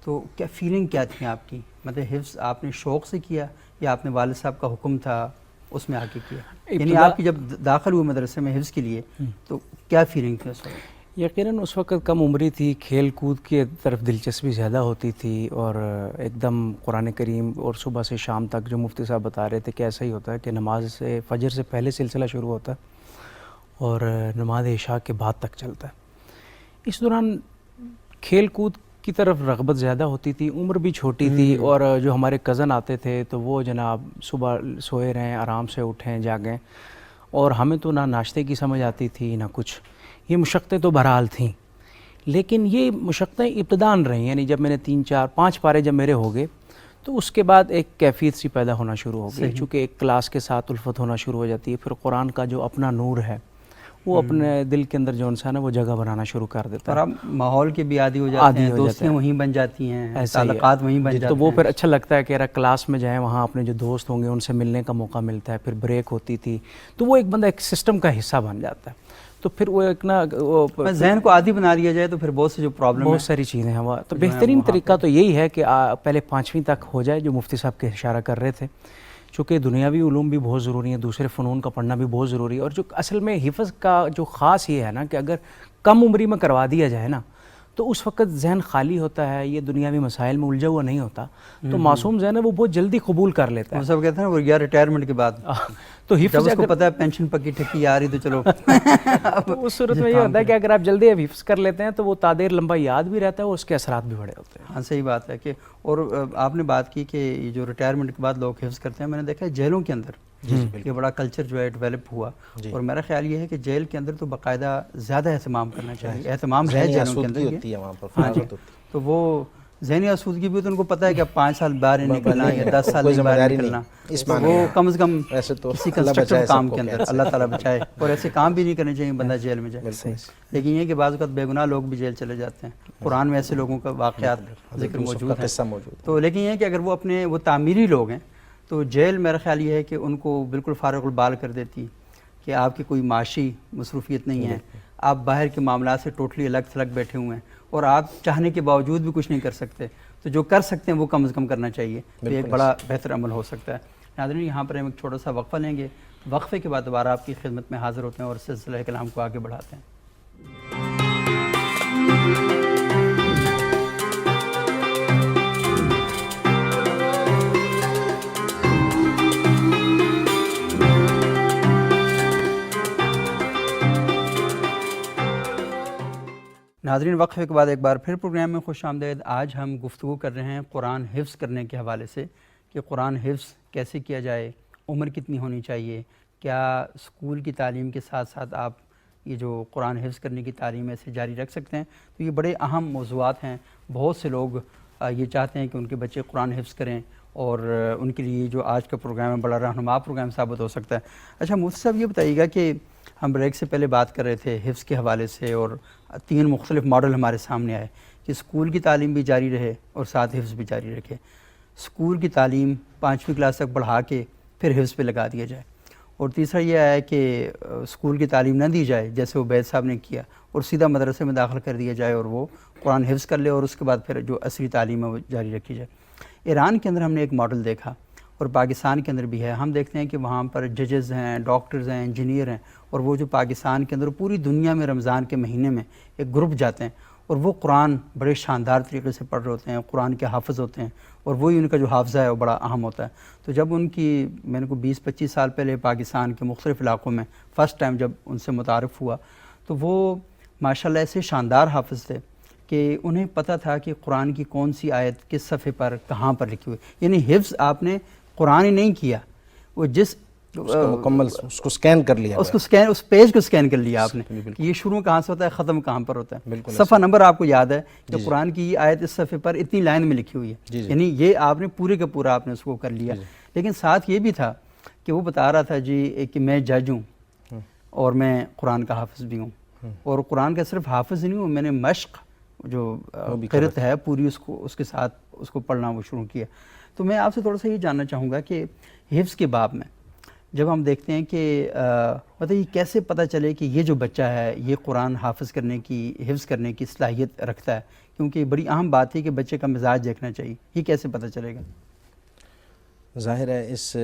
تو کیا فیلنگ کیا تھی آپ کی؟ مطلب حفظ آپ نے شوق سے کیا یا آپ نے والد صاحب کا حکم تھا اس میں آ کے کیا؟ یعنی آپ کی جب داخل ہوئے مدرسے میں حفظ کے لیے تو کیا فیلنگ تھی اس وقت؟ یقیناً اس وقت کم عمری تھی، کھیل کود کی طرف دلچسپی زیادہ ہوتی تھی، اور ایک دم قرآن کریم اور صبح سے شام تک جو مفتی صاحب بتا رہے تھے کہ ایسا ہی ہوتا ہے کہ نماز سے فجر سے پہلے سلسلہ شروع ہوتا ہے اور نماز عشاء کے بعد تک چلتا ہے۔ اس دوران کھیل کود کی طرف رغبت زیادہ ہوتی تھی، عمر بھی چھوٹی تھی، اور جو ہمارے کزن آتے تھے تو وہ جناب صبح سوئے رہیں، آرام سے اٹھیں جاگیں، اور ہمیں تو نہ ناشتے کی سمجھ آتی تھی نہ کچھ۔ یہ مشقتیں تو بہرحال تھیں، لیکن یہ مشقتیں ابتداً رہیں، یعنی جب میں نے 3 4 5 پارے جب میرے ہو گئے تو اس کے بعد ایک کیفیت سی پیدا ہونا شروع ہو گئی، چونکہ ایک کلاس کے ساتھ الفت ہونا شروع ہو جاتی ہے، پھر قرآن کا جو اپنا نور ہے وہ اپنے دل کے اندر جو انسان ہے وہ جگہ بنانا شروع کر دیتا ہے، اور آپ ماحول کے بھی عادی ہو جاتے ہیں، دوستیاں وہیں بن جاتی ہیں، تعلقات وہیں بن جاتے ہیں، تو وہ پھر اچھا لگتا ہے کہ یار کلاس میں جائیں، وہاں اپنے جو دوست ہوں گے ان سے ملنے کا موقع ملتا ہے، پھر بریک ہوتی تھی تو وہ ایک بندہ ایک سسٹم کا حصہ بن جاتا ہے، تو پھر وہ ایک نا ذہن کو عادی بنا لیا جائے تو پھر بہت سے جو پرابلم بہت ساری چیزیں ہیں وہ تو بہترین طریقہ تو یہی ہے کہ پہلے 5ویں تک ہو جائے، جو مفتی صاحب کے اشارہ کر رہے تھے، چونکہ دنیاوی علوم بھی بہت ضروری ہیں، دوسرے فنون کا پڑھنا بھی بہت ضروری ہے، اور جو اصل میں حفظ کا جو خاص یہ ہے نا کہ اگر کم عمری میں کروا دیا جائے نا تو اس وقت ذہن خالی ہوتا ہے، یہ دنیاوی مسائل میں الجھا ہوا نہیں ہوتا، تو معصوم ذہن ہے وہ بہت جلدی قبول کر لیتا ہے۔ وہ سب کہتے ہیں وہ یا ریٹائرمنٹ کے بعد تو جب حفظ اس کو پتہ ہے پینشن پکی ٹھکی آ رہی تو چلو اس صورت میں یہ ہوتا ہے کہ اگر آپ جلدی حفظ کر لیتے ہیں تو وہ تادیر لمبا یاد بھی رہتا ہے اور اس کے اثرات بھی بڑے ہوتے ہیں۔ ہاں صحیح بات ہے کہ اور آپ نے بات کی کہ یہ جو ریٹائرمنٹ کے بعد لوگ حفظ کرتے ہیں، میں نے دیکھا ہے جیلوں کے اندر یہ بڑا کلچر جو ہے ڈیولپ ہوا، اور میرا خیال یہ ہے کہ جیل کے اندر تو باقاعدہ زیادہ اہتمام کرنا چاہیے، اہتمام ہے جیلوں کے اندر وہاں پر ہاں جی، تو وہ ذہنی آسودگی بھی تو ان کو پتہ ہے کہ 5 سال باہر نہیں نکلنا یا 10 سال نہیں باہر نکلنا، وہ کم از کم کسی کنسٹرکٹیو کام کے اندر اللہ تعالیٰ بچائے، اور ایسے کام بھی نہیں کرنے چاہیے بندہ جیل میں جائے، لیکن یہ کہ بعض اوقات بے گناہ لوگ بھی جیل چلے جاتے ہیں، قرآن میں ایسے لوگوں کا واقعات ذکر موجود ہے، تو لیکن یہ کہ اگر وہ اپنے وہ تعمیری لوگ ہیں تو جیل میرا خیال یہ ہے کہ ان کو بالکل فارغ البال کر دیتی کہ آپ کی کوئی معاشی مصروفیت نہیں ہے، آپ باہر کے معاملات سے ٹوٹلی الگ تھلگ بیٹھے ہوئے ہیں اور آپ چاہنے کے باوجود بھی کچھ نہیں کر سکتے، تو جو کر سکتے ہیں وہ کم از کم کرنا چاہیے، تو ایک بڑا بہتر عمل ہو سکتا ہے۔ ناظرین یہاں پر ہم ایک چھوٹا سا وقفہ لیں گے، وقفے کے بعد دوبارہ آپ کی خدمت میں حاضر ہوتے ہیں اور سلسلہ کلام کو آگے بڑھاتے ہیں۔ ناظرین وقفے کے بعد ایک بار پھر پروگرام میں خوش آمدید۔ آج ہم گفتگو کر رہے ہیں قرآن حفظ کرنے کے حوالے سے کہ قرآن حفظ کیسے کیا جائے، عمر کتنی ہونی چاہیے، کیا اسکول کی تعلیم کے ساتھ ساتھ آپ یہ جو قرآن حفظ کرنے کی تعلیم ہے اسے جاری رکھ سکتے ہیں، تو یہ بڑے اہم موضوعات ہیں۔ بہت سے لوگ یہ چاہتے ہیں کہ ان کے بچے قرآن حفظ کریں، اور ان کے لیے جو آج کا پروگرام ہے بڑا رہنما پروگرام ثابت ہو سکتا ہے۔ اچھا مفتی صاحب یہ بتائیے گا کہ ہم بریک سے پہلے بات کر رہے تھے حفظ کے حوالے سے، اور 3 مختلف ماڈل ہمارے سامنے آئے کہ اسکول کی تعلیم بھی جاری رہے اور ساتھ حفظ بھی جاری رکھے، اسکول کی تعلیم 5ویں کلاس تک بڑھا کے پھر حفظ پہ لگا دیا جائے، اور تیسرا یہ آیا کہ اسکول کی تعلیم نہ دی جائے جیسے عبید صاحب نے کیا، اور سیدھا مدرسے میں داخل کر دیا جائے اور وہ قرآن حفظ کر لے اور اس کے بعد پھر جو عصری تعلیم ہے وہ جاری رکھی جائے۔ ایران کے اندر ہم نے ایک ماڈل دیکھا اور پاکستان کے اندر بھی ہے، ہم دیکھتے ہیں کہ وہاں پر ججز ہیں، ڈاکٹرز ہیں، انجینئر ہیں، اور وہ جو پاکستان کے اندر پوری دنیا میں رمضان کے مہینے میں ایک گروپ جاتے ہیں اور وہ قرآن بڑے شاندار طریقے سے پڑھ رہے ہوتے ہیں، قرآن کے حافظ ہوتے ہیں، اور وہی ان کا جو حافظہ ہے وہ بڑا اہم ہوتا ہے۔ تو جب ان کی میں نے کو 20-25 سال پہلے پاکستان کے مختلف علاقوں میں فرسٹ ٹائم جب ان سے متعارف ہوا تو وہ ماشاءاللہ ایسے شاندار حافظ تھے کہ انہیں پتہ تھا کہ قرآن کی کون سی آیت کس صفحے پر کہاں پر لکھی ہوئی، یعنی حفظ آپ نے قرآن ہی نہیں کیا، وہ جس مکمل اس کو سکین کر لیا، اس پیج کو سکین کر لیا آپ نے کہ یہ شروع کہاں سے ہوتا ہے، ختم کہاں پر ہوتا ہے، صفحہ نمبر آپ کو یاد ہے کہ قرآن کی یہ آیت اس صفحے پر اتنی لائن میں لکھی ہوئی ہے، یعنی یہ آپ نے پورے کا پورا آپ نے اس کو کر لیا۔ لیکن ساتھ یہ بھی تھا کہ وہ بتا رہا تھا جی کہ میں جج ہوں اور میں قرآن کا حافظ بھی ہوں، اور قرآن کا صرف حافظ نہیں ہوں، میں نے مشق جو قرت ہے پوری اس کے ساتھ اس کو پڑھنا وہ شروع کیا۔ تو میں آپ سے تھوڑا سا یہ جاننا چاہوں گا کہ حفظ کے باب میں جب ہم دیکھتے ہیں کہ مطلب یہ کیسے پتہ چلے کہ یہ جو بچہ ہے یہ قرآن حافظ کرنے کی حفظ کرنے کی صلاحیت رکھتا ہے، کیونکہ یہ بڑی اہم بات ہے کہ بچے کا مزاج دیکھنا چاہیے، یہ کیسے پتہ چلے گا؟ ظاہر ہے اس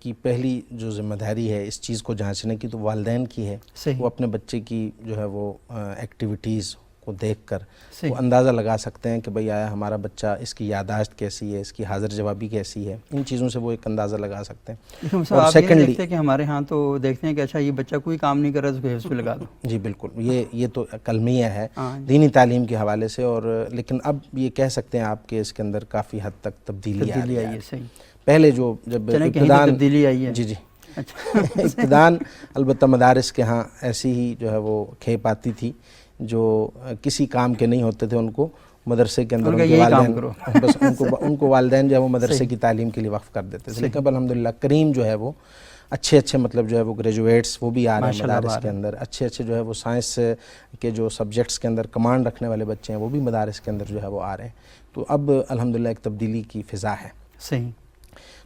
کی پہلی جو ذمہ داری ہے اس چیز کو جانچنے کی تو والدین کی ہے. صحیح. وہ اپنے بچے کی جو ہے وہ ایکٹیویٹیز کو دیکھ کر صحیح. وہ اندازہ لگا سکتے ہیں کہ بھئی آیا ہمارا بچہ اس کی یادداشت کیسی ہے، اس کی حاضر جوابی کیسی ہے، ان چیزوں سے وہ ایک اندازہ لگا سکتے ہیں. لیکن صاحب آپ یہ دیکھتے ہیں کہ ہمارے ہاں تو دیکھتے ہیں کہ اچھا یہ بچہ کوئی کام نہیں کر رہا، اس کو حفظ پہ لگا دو. جی بالکل، یہ تو کلمیہ ہے دینی تعلیم کے حوالے سے. اور لیکن اب یہ کہہ سکتے ہیں آپ کہ اس کے اندر کافی حد تک تبدیلی آئی ہے. صحیح. پہلے جب ابتدان تبدیلی آئی ہے. جی ابتدان البتہ مدارس کے ہاں ایسی ہی جو ہے وہ کھیپ آتی تھی جو کسی کام کے نہیں ہوتے تھے، ان کو مدرسے کے اندر ان کے والدین بس ان کو والدین جو ہے وہ مدرسے کی تعلیم کے لیے وقف کر دیتے تھے. لیکن اب الحمدللہ کریم جو ہے وہ اچھے مطلب جو ہے وہ گریجویٹس وہ بھی آ رہے ہیں مدارس کے اندر. اچھے جو ہے وہ سائنس کے جو سبجیکٹس کے اندر کمانڈ رکھنے والے بچے ہیں وہ بھی مدارس کے اندر جو ہے وہ آ رہے ہیں. تو اب الحمدللہ ایک تبدیلی کی فضا ہے. صحیح.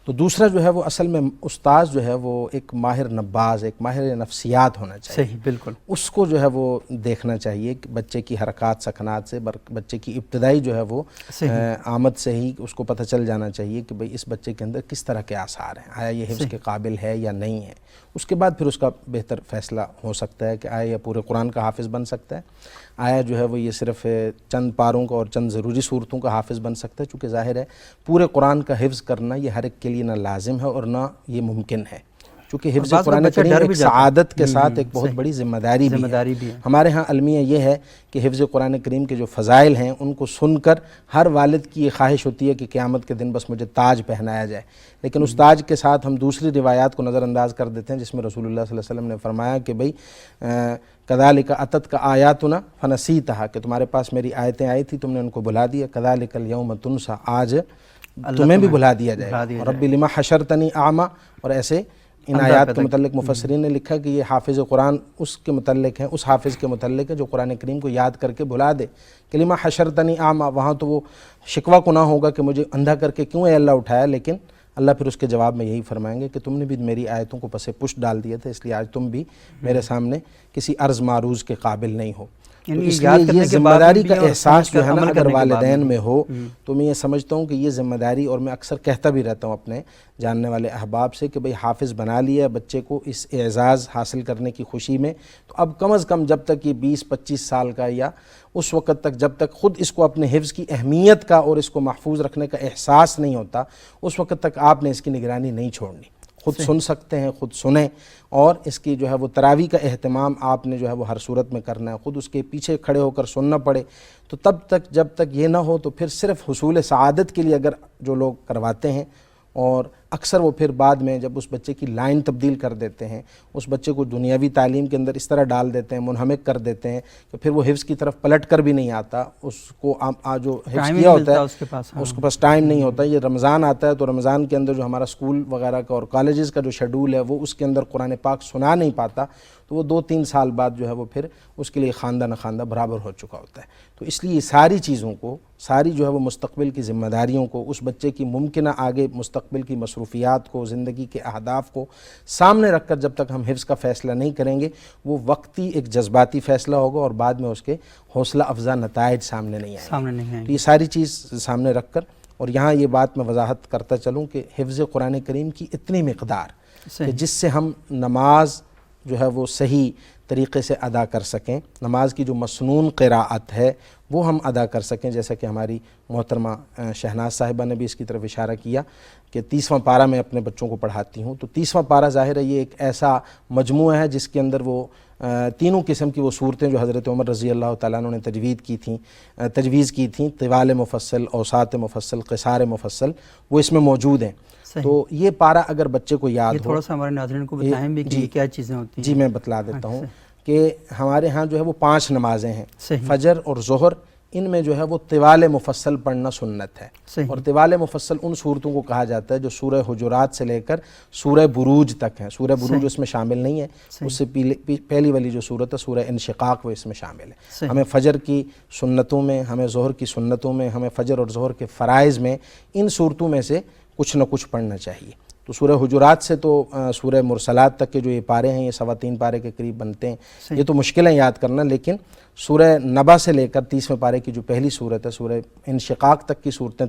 تو دوسرا جو ہے وہ اصل میں استاد جو ہے وہ ایک ماہر نباز، ایک ماہر نفسیات ہونا چاہیے. صحیح بالکل. اس کو جو ہے وہ دیکھنا چاہیے کہ بچے کی حرکات سکنات سے، بچے کی ابتدائی جو ہے وہ آمد سے ہی اس کو پتہ چل جانا چاہیے کہ بھئی اس بچے کے اندر کس طرح کے آثار ہیں، آیا یہ حفظ کے قابل ہے یا نہیں ہے. اس کے بعد پھر اس کا بہتر فیصلہ ہو سکتا ہے کہ آیا یہ پورے قرآن کا حافظ بن سکتا ہے، آیا جو ہے وہ یہ صرف چند پاروں کا اور چند ضروری صورتوں کا حافظ بن سکتا ہے. چونکہ ظاہر ہے پورے قرآن کا حفظ کرنا یہ ہر ایک کے لیے نہ لازم ہے اور نہ یہ ممکن ہے. چونکہ حفظ قرآن کریم ایک سعادت کے ساتھ ایک بہت بڑی ذمہ داری بھی ہے. ہمارے ہاں المیہ یہ ہے کہ حفظ قرآن کریم کے جو فضائل ہیں ان کو سن کر ہر والد کی یہ خواہش ہوتی ہے کہ قیامت کے دن بس مجھے تاج پہنایا جائے. لیکن اس تاج کے ساتھ ہم دوسری روایات کو نظر انداز کر دیتے ہیں جس میں رسول اللہ صلی اللہ علیہ وسلم نے فرمایا کہ بھئی کذالک اتتک آیاتنا فنسیتھا، کہ تمہارے پاس میری آیتیں آئی تھی تم نے ان کو بھلا دیا. کذالک الیوم تنسیٰ، آج تمہیں بھی بھلا دیا جائے گا. رب لما حشرتنی اعمیٰ، اور ایسے ان آیات کے متعلق مفسرین نے لکھا کہ یہ حافظ قرآن اس کے متعلق ہیں، اس حافظ کے متعلق ہے جو قرآن کریم کو یاد کر کے بھلا دے. کلمہ حشرتنی اعمیٰ، وہاں تو وہ شکوہ کو نہ ہوگا کہ مجھے اندھا کر کے کیوں اے اللہ اٹھایا، لیکن اللہ پھر اس کے جواب میں یہی فرمائیں گے کہ تم نے بھی میری آیتوں کو پس پشت ڈال دیا تھا، اس لیے آج تم بھی میرے سامنے کسی عرض معروض کے قابل نہیں ہو. تو اس لیے یہ ذمہ داری کا احساس جو ہے نا اگر والدین میں ہو تو میں یہ سمجھتا ہوں کہ یہ ذمہ داری، اور میں اکثر کہتا بھی رہتا ہوں اپنے جاننے والے احباب سے کہ بھئی حافظ بنا لیا بچے کو اس اعزاز حاصل کرنے کی خوشی میں، تو اب کم از کم جب تک یہ 20-25 سال کا یا اس وقت تک جب تک خود اس کو اپنے حفظ کی اہمیت کا اور اس کو محفوظ رکھنے کا احساس نہیں ہوتا اس وقت تک آپ نے اس کی نگرانی نہیں چھوڑنی. خود سن سکتے ہیں، خود سنیں، اور اس کی جو ہے وہ تراویح کا اہتمام آپ نے جو ہے وہ ہر صورت میں کرنا ہے. خود اس کے پیچھے کھڑے ہو کر سننا پڑے. تو تب تک جب تک یہ نہ ہو تو پھر صرف حصول سعادت کے لیے اگر جو لوگ کرواتے ہیں، اور اکثر وہ پھر بعد میں جب اس بچے کی لائن تبدیل کر دیتے ہیں، اس بچے کو دنیاوی تعلیم کے اندر اس طرح ڈال دیتے ہیں، منہمک کر دیتے ہیں کہ پھر وہ حفظ کی طرف پلٹ کر بھی نہیں آتا. اس کو جو حفظ کیا ہوتا ہے اس کے پاس ٹائم نہیں ہوتا. یہ رمضان آتا ہے تو رمضان کے اندر جو ہمارا اسکول وغیرہ کا اور کالجز کا جو شیڈول ہے وہ اس کے اندر قرآن پاک سنا نہیں پاتا، تو وہ 2-3 سال بعد جو ہے وہ پھر اس کے لیے خواندہ نہ خواندہ برابر ہو چکا ہوتا ہے. تو اس لیے ساری چیزوں کو، ساری جو ہے وہ مستقبل کی ذمہ داریوں کو، اس بچے کی ممکنہ آگے مستقبل کی مصروفیات کو، زندگی کے اہداف کو سامنے رکھ کر جب تک ہم حفظ کا فیصلہ نہیں کریں گے وہ وقتی ایک جذباتی فیصلہ ہوگا اور بعد میں اس کے حوصلہ افزا نتائج سامنے نہیں آئیں گے. تو یہ ساری چیز سامنے رکھ کر، اور یہاں یہ بات میں وضاحت کرتا چلوں کہ حفظ قرآن کریم کی اتنی مقدار کہ جس سے ہم نماز جو ہے وہ صحیح طریقے سے ادا کر سکیں، نماز کی جو مسنون قراءت ہے وہ ہم ادا کر سکیں. جیسا کہ ہماری محترمہ شہناز صاحبہ نے بھی اس کی طرف اشارہ کیا کہ 30واں پارہ میں اپنے بچوں کو پڑھاتی ہوں. تو 30واں پارہ ظاہر ہے یہ ایک ایسا مجموعہ ہے جس کے اندر وہ تینوں قسم کی وہ صورتیں جو حضرت عمر رضی اللہ تعالیٰ عنہ نے تجویز کی تھیں، طوال مفصل، اوساط مفصل، قصار مفصل، وہ اس میں موجود ہیں. تو یہ پارہ اگر بچے کو یاد ہو، تھوڑا سا ہمارے ناظرین کو بتائیں بھی کہ کیا چیزیں ہوتی ہیں. جی میں بتلا دیتا ہوں کہ ہمارے ہاں جو ہے وہ 5 نمازیں ہیں، فجر اور ظہر، ان میں جو ہے وہ طوال مفصل پڑھنا سنت ہے. اور طوال مفصل ان صورتوں کو کہا جاتا ہے جو سورہ حجرات سے لے کر سورہ بروج تک ہیں. سورہ بروج اس میں شامل نہیں ہے، اس سے پہلی والی جو صورت ہے سورہ انشقاق وہ اس میں شامل ہے. ہمیں فجر کی سنتوں میں، ہمیں ظہر کی سنتوں میں، ہمیں فجر اور ظہر کے فرائض میں ان صورتوں میں سے کچھ نہ کچھ پڑھنا چاہیے. تو تو سورہ حجرات سے تو سورہ مرسلات تک کے جو یہ پارے ہیں یہ 3.25 پارے کے قریب بنتے ہیں. یہ تو مشکل ہے یاد کرنا, لیکن سورہ نبا سے لے کر 30ویں پارے کی جو پہلی صورت ہے سورہ انشقاق تک کی صورتیں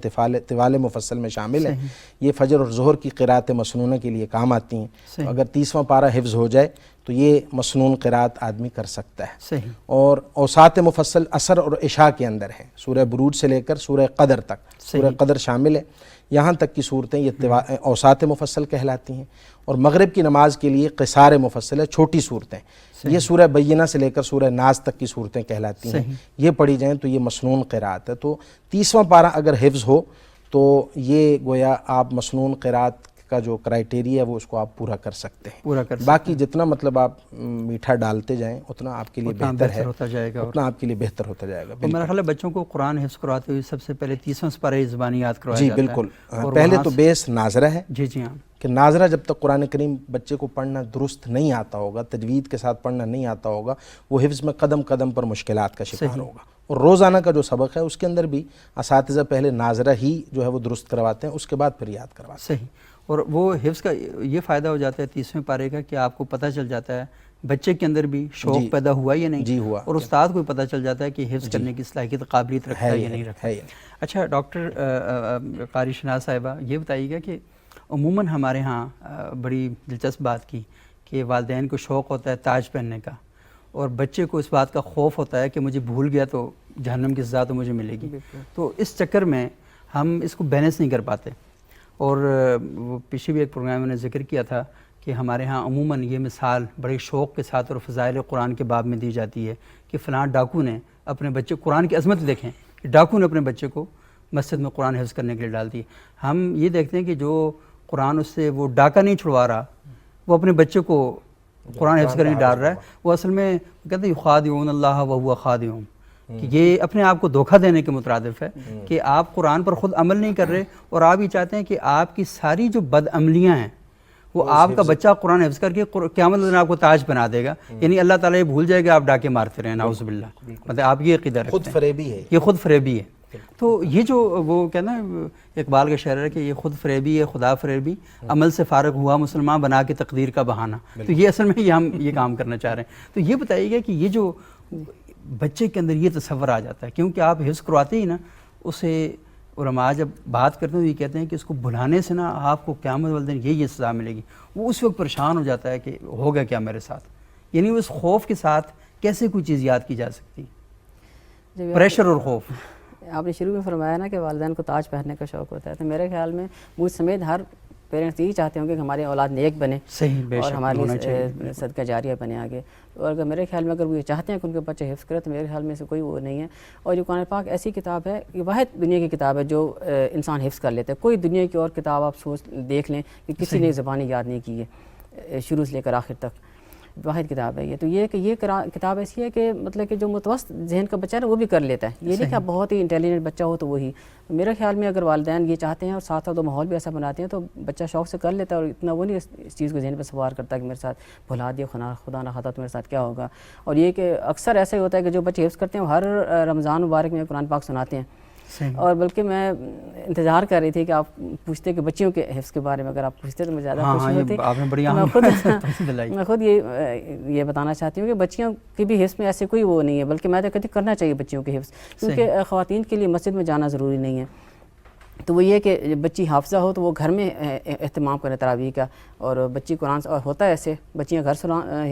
طوال مفصل میں شامل ہیں. یہ فجر اور ظہر کی قرأت مسنونہ کے لیے کام آتی ہیں. تو اگر 30واں پارہ حفظ ہو جائے تو یہ مسنون قرأت آدمی کر سکتا ہے. اور اوساط مفصل عصر اور عشاء کے اندر ہیں. سورہ بروج سے لے کر سورہ قدر تک, سورہ قدر شامل ہے. یہاں تک کی صورتیں یہ اوساط مفصل کہلاتی ہیں. اور مغرب کی نماز کے لیے قصار مفصل ہے, چھوٹی صورتیں. یہ سورہ بینہ سے لے کر سورہ ناس تک کی صورتیں کہلاتی ہیں. یہ پڑھی جائیں تو یہ مسنون قرأت ہے. تو 30واں پارہ اگر حفظ ہو تو یہ گویا آپ مسنون قرأت کا جو کرائٹیریا ہے وہ اس کو آپ پورا کر سکتے ہیں. باقی جتنا مطلب آپ میٹھا ڈالتے جائیں اتنا آپ کے لیے بہتر ہے, اتنا آپ کے لیے بہتر ہوتا جائے گا. میرا خیال ہے بچوں کو قرآن حفظ کرواتے ہوئے سب سے پہلے 30واں پارہ زبانی یاد کروایا جی جاتا ہے. بالکل. پہلے تو بیس ناظرہ ہے. جی جی ہاں, کہ ناظرہ جب تک قرآن کریم بچے کو پڑھنا درست نہیں آتا ہوگا, تجوید کے ساتھ پڑھنا نہیں آتا ہوگا, وہ حفظ میں قدم قدم پر مشکلات کا شکار ہوگا. اور روزانہ کا جو سبق ہے اس کے اندر بھی اساتذہ پہلے ناظرہ ہی جو ہے وہ درست کرواتے ہیں, اس کے بعد پھر یاد کرواتے ہیں. صحیح. اور وہ حفظ کا یہ فائدہ ہو جاتا ہے 30ویں پارے کا کہ آپ کو پتہ چل جاتا ہے بچے کے اندر بھی شوق پیدا ہوا یا نہیں. جی ہوا. اور استاد کو پتہ چل جاتا ہے کہ حفظ کرنے کی صلاحیت قابلیت رکھتا ہے یا نہیں رکھتا. اچھا ڈاکٹر قاری شناز صاحبہ, یہ بتائیے گا کہ عموماً ہمارے ہاں بڑی دلچسپ بات کی کہ والدین کو شوق ہوتا ہے تاج پہننے کا, اور بچے کو اس بات کا خوف ہوتا ہے کہ مجھے بھول گیا تو جہنم کی سزا تو مجھے ملے گی. تو اس چکر میں ہم اس کو بیلنس نہیں کر پاتے. اور وہ پیچھے بھی ایک پروگرام میں نے ذکر کیا تھا کہ ہمارے ہاں عموماً یہ مثال بڑے شوق کے ساتھ اور فضائل قرآن کے باب میں دی جاتی ہے کہ فلاں ڈاکو نے اپنے بچے, قرآن کی عظمت دیکھیں کہ ڈاکو نے اپنے بچے کو مسجد میں قرآن حفظ کرنے کے لیے ڈال دی. ہم یہ دیکھتے ہیں کہ جو قرآن اس سے وہ ڈاکہ نہیں چھڑوا رہا, وہ اپنے بچے کو قرآن حفظ کرنے ڈال رہا ہے. وہ اصل میں کہتے ہیں یخادعون اللہ وہو خادعہم, کہ یہ اپنے آپ کو دھوکہ دینے کے مترادف ہے کہ آپ قرآن پر خود عمل نہیں کر رہے, اور آپ یہ چاہتے ہیں کہ آپ کی ساری جو بد عملیاں ہیں وہ آپ کا بچہ قرآن حفظ کر کے قیامت کے دن آپ کو تاج بنا دے گا. یعنی اللہ تعالیٰ یہ بھول جائے گا آپ ڈاکے مارتے رہیں, نعوذ باللہ. مطلب آپ یہ عقیدہ رکھتے ہیں, خود فریبی ہے, یہ خود فریبی ہے. تو یہ جو وہ کہنا اقبال کا شعر ہے کہ یہ خود فریبی ہے خدا فریبی, عمل سے فارغ ہوا مسلمان بنا کے تقدیر کا بہانہ. تو یہ اصل میں ہم یہ کام کرنا چاہ رہے ہیں. تو یہ بتائیے گا کہ یہ جو بچے کے اندر یہ تصور آ جاتا ہے, کیونکہ آپ حفظ کرواتے ہی نا اسے, علماء جب بات کرتے ہیں یہ کہتے ہیں کہ اس کو بھلانے سے نا آپ کو قیامت والے دن یہ سزا ملے گی. وہ اس وقت پریشان ہو جاتا ہے کہ ہوگا کیا میرے ساتھ. یعنی اس خوف کے ساتھ کیسے کوئی چیز یاد کی جا سکتی, پریشر اور خوف. آپ نے شروع میں فرمایا نا کہ والدین کو تاج پہننے کا شوق ہوتا ہے, تو میرے خیال میں مجھ سمیت ہر پیرنٹس یہی چاہتے ہوں کہ ہماری اولاد نیک بنے اور ہمارے صدقہ جاریہ بنے آگے. اور اگر میرے خیال میں اگر وہ یہ چاہتے ہیں کہ ان کے بچے حفظ کریں تو میرے خیال میں سے کوئی وہ نہیں ہے. اور جو قرآن پاک ایسی کتاب ہے, یہ واحد دنیا کی کتاب ہے جو انسان حفظ کر لیتا ہے. کوئی دنیا کی اور کتاب آپ دیکھ لیں کہ کسی نے زبانی یاد نہیں کی ہے شروع سے لے کر آخر تک, واحد کتاب ہے یہ. تو یہ کہ یہ کتاب ایسی ہے کہ مطلب کہ جو متوسط ذہن کا بچہ ہے وہ بھی کر لیتا ہے, یہ نہیں کہ بہت ہی انٹیلیجنٹ بچہ ہو تو وہی. میرے خیال میں اگر والدین یہ چاہتے ہیں اور ساتھ ساتھ وہ ماحول بھی ایسا بناتے ہیں تو بچہ شوق سے کر لیتا ہے, اور اتنا وہ نہیں اس چیز کو ذہن پہ سوار کرتا کہ میرے ساتھ بھلا دیا خدا نہ خطا تو میرے ساتھ کیا ہوگا. اور یہ کہ اکثر ایسا ہی ہوتا ہے کہ جو بچے حفظ کرتے ہیں وہ ہر رمضان مبارک میں قرآن پاک سناتے ہیں. اور بلکہ میں انتظار کر رہی تھی کہ آپ پوچھتے کہ بچیوں کے حفظ کے بارے میں, اگر آپ پوچھتے تو میں زیادہ خوشی ہوتی. میں خود یہ بتانا چاہتی ہوں کہ بچیوں کی بھی حفظ میں ایسے کوئی وہ نہیں ہے, بلکہ میں تو کہتی کرنا چاہیے بچیوں کے حفظ, کیونکہ خواتین کے لیے مسجد میں جانا ضروری نہیں ہے. تو وہ یہ کہ بچی حافظہ ہو تو وہ گھر میں اہتمام کرے تراویح کا, اور بچی قرآن ہوتا ہے ایسے بچیاں گھر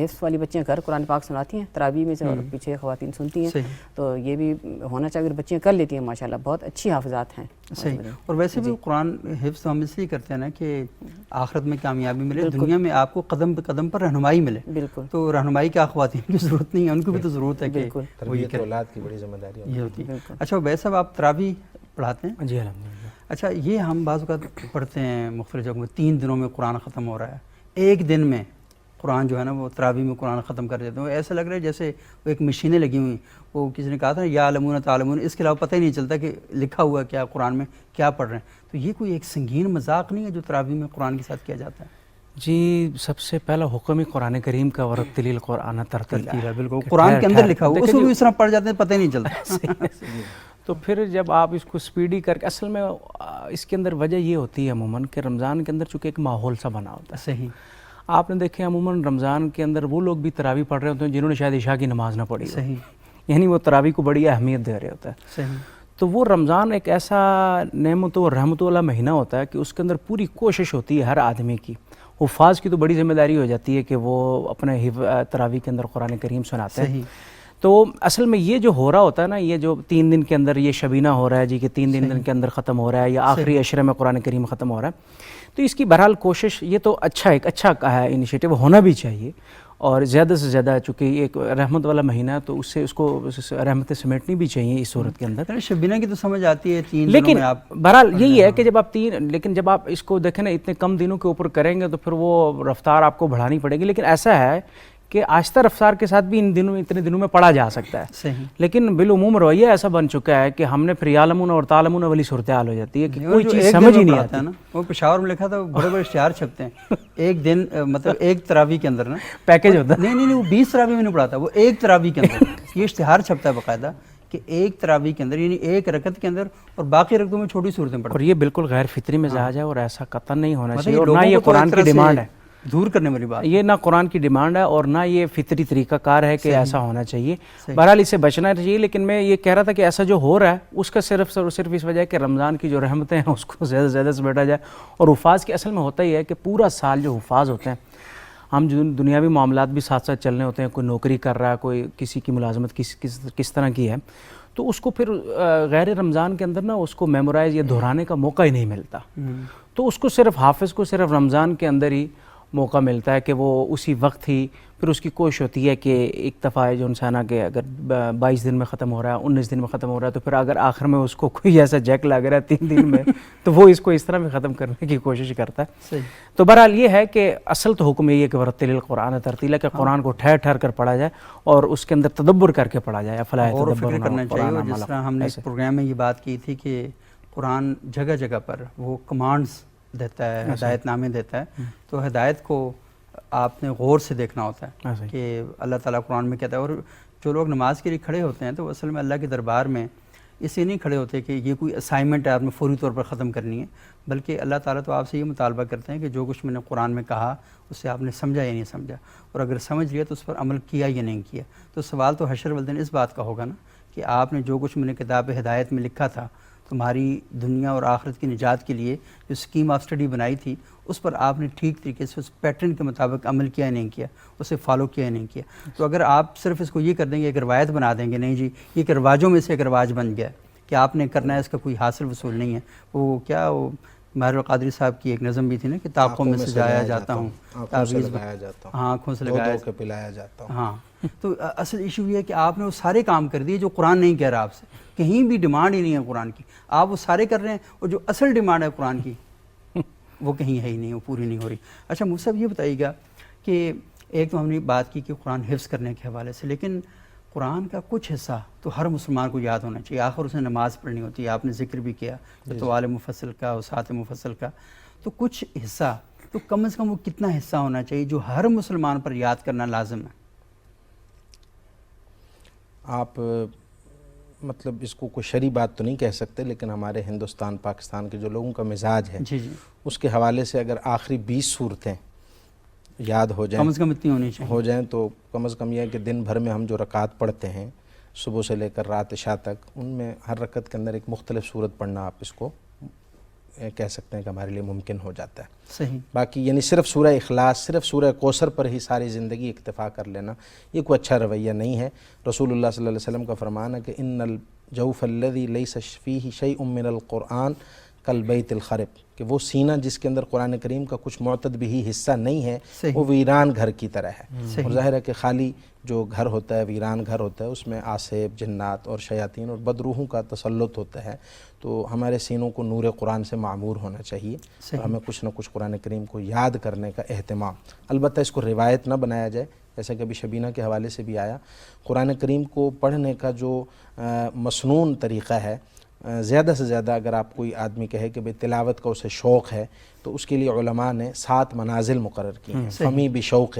حفظ والی بچیاں گھر قرآن پاک سناتی ہیں تراویح میں سے, اور پیچھے خواتین سنتی ہیں. تو یہ بھی ہونا چاہیے, اگر بچیاں کر لیتی ہیں ماشاءاللہ بہت اچھی حافظات ہیں. صحیح. اور ویسے بھی قرآن حفظ ہم اس لیے کرتے ہیں نا کہ آخرت میں کامیابی ملے, دنیا میں آپ کو قدم پہ قدم پر رہنمائی ملے. بالکل. تو رہنمائی کیا خواتین کی ضرورت نہیں ہے, ان کو بھی تو ضرورت ہے کہ تربیت اولاد کی بڑی ذمہ داری ہوتی ہے. اچھا ویسے صاحب آپ تراویح پڑھاتے ہیں؟ جی الحمدللہ. اچھا یہ ہم بعض اوقات پڑھتے ہیں مختلف جگہوں میں 3 دنوں میں قرآن ختم ہو رہا ہے, ایک دن میں قرآن جو ہے نا وہ تراویح میں قرآن ختم کر دیتے ہیں. ایسا لگ رہا ہے جیسے وہ ایک مشینیں لگی ہوئی, وہ کسی نے کہا تھا یا علمون تعلمون, اس کے علاوہ پتہ ہی نہیں چلتا کہ لکھا ہوا کیا قرآن میں کیا پڑھ رہے ہیں. تو یہ کوئی ایک سنگین مذاق نہیں ہے جو تراویح میں قرآن کے ساتھ کیا جاتا ہے؟ جی سب سے پہلا حکم ہی قرآن کریم کا ورتل القرآن ترتیلا. بالکل قرآن کے اندر لکھا ہوا, اس کو بھی اس طرح پڑھ جاتے ہیں پتہ ہی نہیں چلتا. تو پھر جب آپ اس کو سپیڈی کر کے، اصل میں اس کے اندر وجہ یہ ہوتی ہے عموماً کہ رمضان کے اندر چونکہ ایک ماحول سا بنا ہوتا ہے. صحیح. آپ نے دیکھے عموماً رمضان کے اندر وہ لوگ بھی تراویح پڑھ رہے ہوتے ہیں جنہوں نے شاید عشاء کی نماز نہ پڑھی ہو. صحیح. یعنی وہ تراویح کو بڑی اہمیت دے رہے ہوتا ہے. صحیح. تو وہ رمضان ایک ایسا نعمت و رحمت والا مہینہ ہوتا ہے کہ اس کے اندر پوری کوشش ہوتی ہے ہر آدمی کی. حفاظ کی تو بڑی ذمہ داری ہو جاتی ہے کہ وہ اپنے تراویح کے اندر قرآن کریم سناتے ہیں. تو اصل میں یہ جو ہو رہا ہوتا ہے نا، یہ جو 3 دن کے اندر یہ شبینہ ہو رہا ہے جی کہ 3 دن کے اندر ختم ہو رہا ہے یا آخری عشرے میں قرآن کریم ختم ہو رہا ہے، تو اس کی بہرحال کوشش، یہ تو ایک اچھا انیشیٹو ہونا بھی چاہیے. اور زیادہ سے زیادہ چونکہ یہ ایک رحمت والا مہینہ ہے تو اس کو رحمتیں سمیٹنی بھی چاہیے اس صورت کے اندر. شبینہ کی تو سمجھ آتی ہے 3 دنوں لیکن میں آپ، بہرحال یہی ہے کہ جب آپ لیکن جب آپ اس کو دیکھیں نا اتنے کم دنوں کے اوپر کریں گے تو پھر وہ رفتار آپ کو بڑھانی پڑے گی. لیکن ایسا ہے کہ آہستہ رفتار کے ساتھ بھی اتنے دنوں میں پڑھا جا سکتا ہے. صحیح. لیکن بالعموم رویہ ایسا بن چکا ہے کہ ہم نے پھر یعلمون اور تعلمون والی صورتحال ہو جاتی ہے کہ کوئی چیز سمجھ ہی نہیں آتی. وہ پشاور میں لکھا تھا، بڑے بڑے اشتہار چھپتے ہیں ایک دن، مطلب ایک تراویح کے اندر نا پیکج ہوتا ہے. نہیں وہ 20 تراویح میں نہیں پڑھاتا، وہ ایک تراویح کے اندر یہ اشتہار چھپتا ہے باقاعدہ کہ ایک تراویح کے اندر، یعنی ایک رکعت کے اندر، اور باقی رکعتوں میں چھوٹی صورتیں پڑھتا ہے. اور یہ بالکل غیر فطری مزاج ہے اور ایسا قطعاً نہیں ہونا چاہیے. اور نہ یہ قرآن کی ڈیمانڈ ہے، دور کرنے والی بات، یہ نہ قرآن کی ڈیمانڈ ہے اور نہ یہ فطری طریقہ کار ہے کہ ایسا ہونا چاہیے. بہرحال اس سے بچنا چاہیے. لیکن میں یہ کہہ رہا تھا کہ ایسا جو ہو رہا ہے اس کا صرف اس وجہ ہے کہ رمضان کی جو رحمتیں ہیں اس کو زیادہ سے زیادہ سمیٹا جائے. اور حفاظ کی اصل میں ہوتا ہی ہے کہ پورا سال جو حفاظ ہوتے ہیں، ہم جو دنیاوی معاملات بھی ساتھ ساتھ چلنے ہوتے ہیں، کوئی نوکری کر رہا ہے، کوئی کسی کی ملازمت کس طرح کی ہے، تو اس کو پھر غیر رمضان کے اندر نا اس کو میمورائز یا دہرانے کا موقع ہی نہیں ملتا. تو اس کو صرف حافظ کو صرف رمضان کے اندر ہی موقع ملتا ہے کہ وہ اسی وقت ہی پھر اس کی کوشش ہوتی ہے کہ ایک دفعہ جو انسانہ کہ اگر 22 دن میں ختم ہو رہا ہے، 19 دن میں ختم ہو رہا ہے، تو پھر اگر آخر میں اس کو کوئی ایسا جیک لگ رہا ہے 3 دن میں تو وہ اس کو اس طرح میں ختم کرنے کی کوشش کرتا ہے. تو بہرحال یہ ہے کہ اصل تو حکم یہی ہے کہ ورتل القرآن ترتیلا، کہ قرآن کو ٹھہر ٹھہر کر پڑھا جائے اور اس کے اندر تدبر کر کے پڑھا جائے. اور فکر کرنا چاہیے. اور جس طرح ہم نے اس پروگرام میں یہ بات کی تھی کہ قرآن جگہ جگہ پر وہ کمانڈز دیتا ہے، ہدایت نامے دیتا ہے، تو ہدایت کو آپ نے غور سے دیکھنا ہوتا ہے کہ اللہ تعالیٰ قرآن میں کہتا ہے. اور جو لوگ نماز کے لیے کھڑے ہوتے ہیں تو وہ اصل میں اللہ کے دربار میں اس لیے نہیں کھڑے ہوتے کہ یہ کوئی اسائنمنٹ ہے آپ نے فوری طور پر ختم کرنی ہے، بلکہ اللہ تعالیٰ تو آپ سے یہ مطالبہ کرتے ہیں کہ جو کچھ میں نے قرآن میں کہا اس سے آپ نے سمجھا یا نہیں سمجھا، اور اگر سمجھ لیا تو اس پر عمل کیا یا نہیں کیا. تو سوال تو حشر والدین اس بات کا ہوگا نا کہ آپ نے جو کچھ میں نے کتاب ہدایت میں لکھا تھا، تمہاری دنیا اور آخرت کی نجات کے لیے جو اسکیم آف اسٹڈی بنائی تھی، اس پر آپ نے ٹھیک طریقے سے اس پیٹرن کے مطابق عمل کیا نہیں کیا، اسے فالو کیا نہیں کیا. تو اگر آپ صرف اس کو یہ کر دیں گے، ایک روایت بنا دیں گے، نہیں جی یہ ایک رواجوں میں سے ایک رواج بن گیا کہ آپ نے کرنا ہے، اس کا کوئی حاصل وصول نہیں ہے. وہ کیا وہ ماہر القادری صاحب کی ایک نظم بھی تھی نا کہ طاقوں میں سجایا جاتا ہوں، آنکھوں سے لگایا کے پلایا جاتا ہوں. ہاں، تو اصل ایشو یہ ہے کہ آپ نے وہ سارے کام کر دیے جو قرآن نہیں کہہ رہا آپ سے. کہیں بھی ڈیمانڈ ہی نہیں ہے قرآن کی، آپ وہ سارے کر رہے ہیں اور جو اصل ڈیمانڈ ہے قرآن کی وہ کہیں ہے ہی نہیں، وہ پوری نہیں ہو رہی. اچھا مجھ سے یہ بتائیے گا کہ ایک تو ہم نے بات کی کہ قرآن حفظ کرنے کے حوالے سے، لیکن قرآن کا کچھ حصہ تو ہر مسلمان کو یاد ہونا چاہیے. آخر اسے نماز پڑھنی ہوتی ہے، آپ نے ذکر بھی کیا طوال مفصل کا، وسعت مفصل کا، تو کچھ حصہ تو کم از کم وہ کتنا حصہ ہونا چاہیے جو ہر مسلمان پر یاد کرنا لازم ہے؟ آپ مطلب اس کو کوئی شرعی بات تو نہیں کہہ سکتے، لیکن ہمارے ہندوستان پاکستان کے جو لوگوں کا مزاج ہے اس کے حوالے سے اگر آخری 20 صورتیں یاد ہو جائیں، کم از کم اتنی ہونی چاہیے، ہو جائیں، تو کم از کم یہ ہے کہ دن بھر میں ہم جو رکعت پڑھتے ہیں صبح سے لے کر رات عشاء تک، ان میں ہر رکعت کے اندر ایک مختلف صورت پڑھنا، آپ اس کو کہہ سکتے ہیں کہ ہمارے لیے ممکن ہو جاتا ہے. صحیح. باقی یعنی صرف سورہ اخلاص، صرف سورہ کوثر پر ہی ساری زندگی اکتفا کر لینا، یہ کوئی اچھا رویہ نہیں ہے. رسول اللہ صلی اللہ علیہ وسلم کا فرمان ہے کہ ان الجوف الذی لیس فیہ شیء من القرآن کالبیت الخرب، کہ وہ سینہ جس کے اندر قرآن کریم کا کچھ معتد بھی حصہ نہیں ہے وہ ویران گھر کی طرح ہے. اور ظاہر ہے کہ خالی جو گھر ہوتا ہے، ویران گھر ہوتا ہے، اس میں آصف، جنات اور شیاطین اور بدروحوں کا تسلط ہوتا ہے. تو ہمارے سینوں کو نور قرآن سے معمور ہونا چاہیے اور ہمیں کچھ نہ کچھ قرآن کریم کو یاد کرنے کا اہتمام. البتہ اس کو روایت نہ بنایا جائے، جیسا کہ ابھی شبینہ کے حوالے سے بھی آیا. قرآن کریم کو پڑھنے کا جو مسنون طریقہ ہے، زیادہ سے زیادہ اگر آپ کوئی آدمی کہے کہ بھئی تلاوت کا اسے شوق ہے، تو اس کے لیے علماء نے 7 منازل مقرر کی ہیں. فمی بشوق،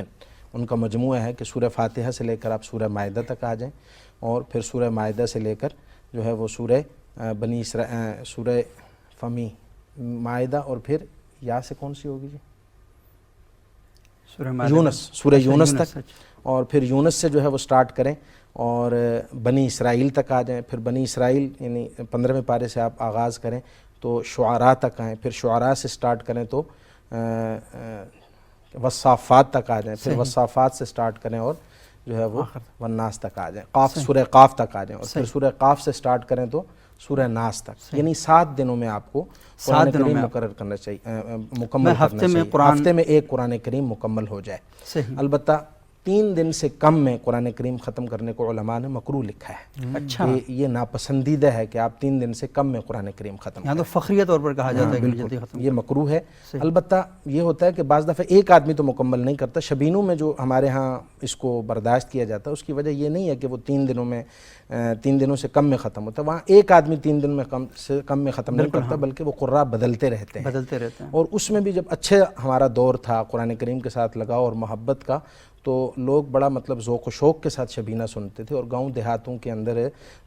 ان کا مجموعہ ہے کہ سورہ فاتحہ سے لے کر آپ سورہ مائدہ تک آ جائیں، اور پھر سورہ مائدہ سے لے کر جو ہے وہ سورہ سورہ فمی مائدہ اور پھر یا سے کون سی ہوگی جی؟ سورہ یونس تک، اور پھر یونس سے جو ہے وہ سٹارٹ کریں اور بنی اسرائیل تک آ جائیں، پھر بنی اسرائیل یعنی 15ویں پارے سے آپ آغاز کریں تو شعراء تک آئیں، پھر شعراء سے سٹارٹ کریں تو والصافات تک آ جائیں، پھر والصافات سے سٹارٹ کریں اور جو ہے وہ والناس تک آ جائیں، قاف سورہ قاف تک آ جائیں، اور پھر سورہ قاف سے سٹارٹ کریں تو سورہ ناس تک، یعنی 7 دنوں میں آپ کو قرآن کریم مقرر کرنا چاہیے، مکمل کرنا چاہیے، ہفتے میں ایک قرآن کریم مکمل ہو جائے۔ البتہ 3 دن سے کم میں قرآن کریم ختم کرنے کو علماء نے مکروہ لکھا ہے، اچھا، یہ ناپسندیدہ ہے کہ آپ 3 دن سے کم میں قرآن کریم ختم یہاں تو فخریہ طور پر کہا جاتا ہے کہ جلدی ختم، یہ مکروہ ہے۔ البتہ یہ ہوتا ہے کہ بعض دفعہ ایک آدمی تو مکمل نہیں کرتا، شبینوں میں جو ہمارے ہاں اس کو برداشت کیا جاتا ہے اس کی وجہ یہ نہیں ہے کہ وہ 3 دنوں سے کم میں ختم ہوتا ہے، وہاں ایک آدمی 3 دن میں کم میں ختم نہیں کرتا، بلکہ وہ قراء بدلتے رہتے ہیں، اور اس میں بھی جب اچھے ہمارا دور تھا قرآن کریم کے ساتھ لگاؤ اور محبت کا، تو لوگ بڑا مطلب ذوق و شوق کے ساتھ شبینہ سنتے تھے، اور گاؤں دیہاتوں کے اندر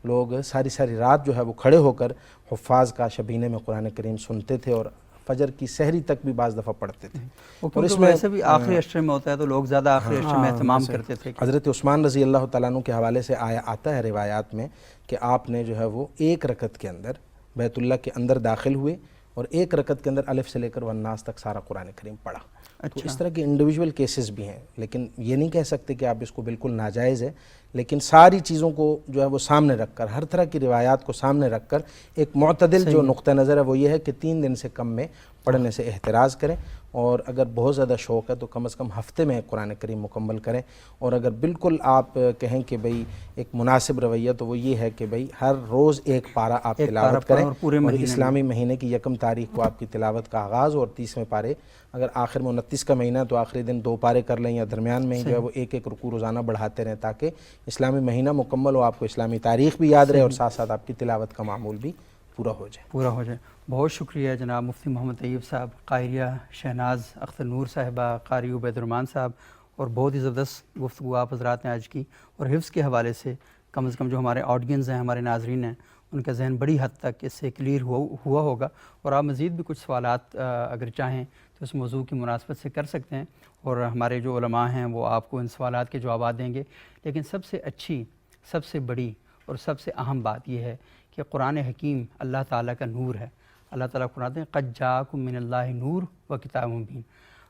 لوگ ساری رات جو ہے وہ کھڑے ہو کر حفاظ کا شبینے میں قرآن کریم سنتے تھے، اور فجر کی سحری تک بھی بعض دفعہ پڑھتے تھے۔ اور اس میں ویسے بھی آخری عشرے میں ہوتا ہے تو لوگ زیادہ آخری عشرے میں اہتمام کرتے تھے۔ حضرت عثمان رضی اللہ تعالیٰ عنہ کے حوالے سے آتا ہے روایات میں کہ آپ نے جو ہے وہ 1 رکعت کے اندر بیت اللہ کے اندر داخل ہوئے اور 1 رکعت کے اندر الف سے لے کر والناس تک سارا قرآن کریم پڑھا۔ تو اس طرح کے انڈیویجول کیسز بھی ہیں، لیکن یہ نہیں کہہ سکتے کہ آپ اس کو بالکل ناجائز ہے، لیکن ساری چیزوں کو جو ہے وہ سامنے رکھ کر، ہر طرح کی روایات کو سامنے رکھ کر ایک معتدل جو نقطہ نظر ہے وہ یہ ہے کہ 3 دن سے کم میں پڑھنے سے احتراز کریں، اور اگر بہت زیادہ شوق ہے تو کم از کم ہفتے میں قرآن کریم مکمل کریں، اور اگر بالکل آپ کہیں کہ بھئی ایک مناسب رویہ تو وہ یہ ہے کہ بھئی ہر روز 1 پارہ آپ تلاوت کریں، اور اسلامی مہینے کی 1 تاریخ کو آپ کی تلاوت کا آغاز، اور 30ویں پارے اگر آخر میں 29 کا مہینہ تو آخری دن 2 پارے کر لیں، یا درمیان میں جو ہے وہ 1 رکوع روزانہ بڑھاتے رہیں تاکہ اسلامی مہینہ مکمل ہو، آپ کو اسلامی تاریخ بھی یاد رہے اور ساتھ ساتھ آپ کی تلاوت کا معمول بھی پورا ہو جائے۔ بہت شکریہ جناب مفتی محمد طیب صاحب، قاہریہ شہناز اختر نور صاحبہ، قاری عبید الرحمن صاحب، اور بہت ہی زبردست گفتگو آپ حضرات نے آج کی، اور حفظ کے حوالے سے کم از کم جو ہمارے آڈینس ہیں، ہمارے ناظرین ہیں، ان کا ذہن بڑی حد تک اس سے کلیئر ہوا ہوگا، اور آپ مزید بھی کچھ سوالات اگر چاہیں تو اس موضوع کی مناسبت سے کر سکتے ہیں، اور ہمارے جو علماء ہیں وہ آپ کو ان سوالات کے جوابات دیں گے۔ لیکن سب سے اچھی، سب سے بڑی اور سب سے اہم بات یہ ہے کہ قرآن حکیم اللہ تعالیٰ کا نور ہے۔ اللہ تعالیٰ قرآن میں قد جاءکم من اللہ نور و کتاب مبین،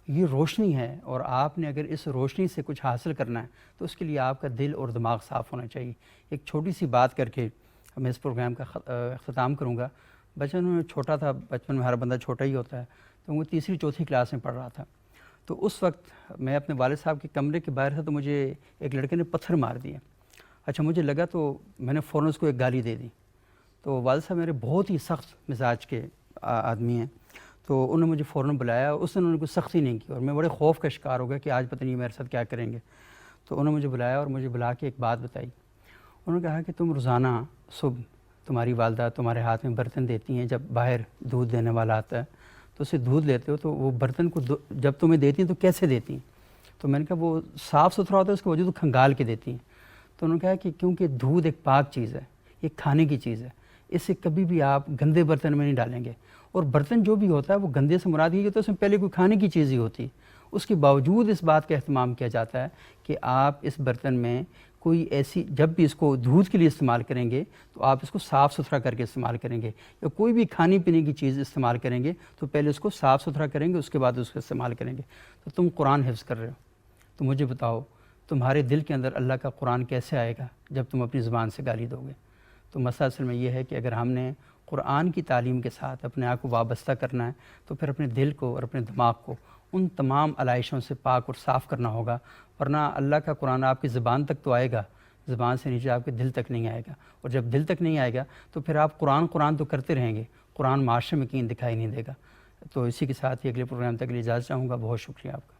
یہ روشنی ہے، اور آپ نے اگر اس روشنی سے کچھ حاصل کرنا ہے تو اس کے لیے آپ کا دل اور دماغ صاف ہونا چاہیے۔ ایک چھوٹی سی بات کر کے میں اس پروگرام کا اختتام کروں گا۔ بچپن میں چھوٹا تھا، بچپن میں ہر بندہ چھوٹا ہی ہوتا ہے، تو وہ 3ری 4تھی کلاس میں پڑھ رہا تھا، تو اس وقت میں اپنے والد صاحب کے کمرے کے باہر تھا، تو مجھے ایک لڑکے نے پتھر مار دیا۔ اچھا مجھے لگا تو میں نے فوراً اس کو ایک گالی دے دی، تو والد صاحب میرے بہت ہی سخت مزاج کے آدمی ہیں، تو انہوں نے مجھے فوراً بلایا، اس نے انہوں نے کوئی سختی نہیں کی، اور میں بڑے خوف کا شکار ہو گیا کہ آج پتہ نہیں میرے ساتھ کیا کریں گے۔ تو انہوں نے مجھے بلایا اور مجھے بلا کے ایک بات بتائی، انہوں نے کہا کہ تم روزانہ صبح تمہاری والدہ تمہارے ہاتھ میں برتن دیتی ہیں، جب باہر دودھ دینے والا آتا ہے تو اسے دودھ لیتے ہو، تو وہ برتن کو جب تمہیں دیتی ہیں تو کیسے دیتی ہیں؟ تو میں نے کہا وہ صاف ستھرا ہوتا ہے، اس کے وجود کھنگال کے دیتی ہیں۔ تو انہوں نے کہا کہ کیونکہ دودھ ایک پاک چیز ہے، یہ کھانے کی چیز ہے، اسے کبھی بھی آپ گندے برتن میں نہیں ڈالیں گے، اور برتن جو بھی ہوتا ہے وہ گندے سے مراد یہ ہوتا ہے اس میں پہلے کوئی کھانے کی چیز ہی ہوتی ہے، اس کے باوجود اس بات کا اہتمام کیا جاتا ہے کہ آپ اس برتن میں کوئی ایسی، جب بھی اس کو دودھ کے لیے استعمال کریں گے تو آپ اس کو صاف ستھرا کر کے استعمال کریں گے، یا کوئی بھی کھانے پینے کی چیز استعمال کریں گے تو پہلے اس کو صاف ستھرا کریں گے، اس کے بعد اس کو استعمال کریں گے۔ تو تم قرآن حفظ کر رہے ہو، تو مجھے بتاؤ تمہارے دل کے اندر اللہ کا قرآن کیسے آئے گا جب تم اپنی زبان سے گالی دو گے؟ تو مسئلہ اصل میں یہ ہے کہ اگر ہم نے قرآن کی تعلیم کے ساتھ اپنے آپ کو وابستہ کرنا ہے تو پھر اپنے دل کو اور اپنے دماغ کو ان تمام علائشوں سے پاک اور صاف کرنا ہوگا، ورنہ اللہ کا قرآن آپ کی زبان تک تو آئے گا، زبان سے نیچے آپ کے دل تک نہیں آئے گا، اور جب دل تک نہیں آئے گا تو پھر آپ قرآن تو کرتے رہیں گے، قرآن معاشرے میں کہیں دکھائی نہیں دے گا۔ تو اسی کے ساتھ ہی اگلے پروگرام تک کے لیے اجازت چاہوں گا۔ بہت شکریہ آپ کا۔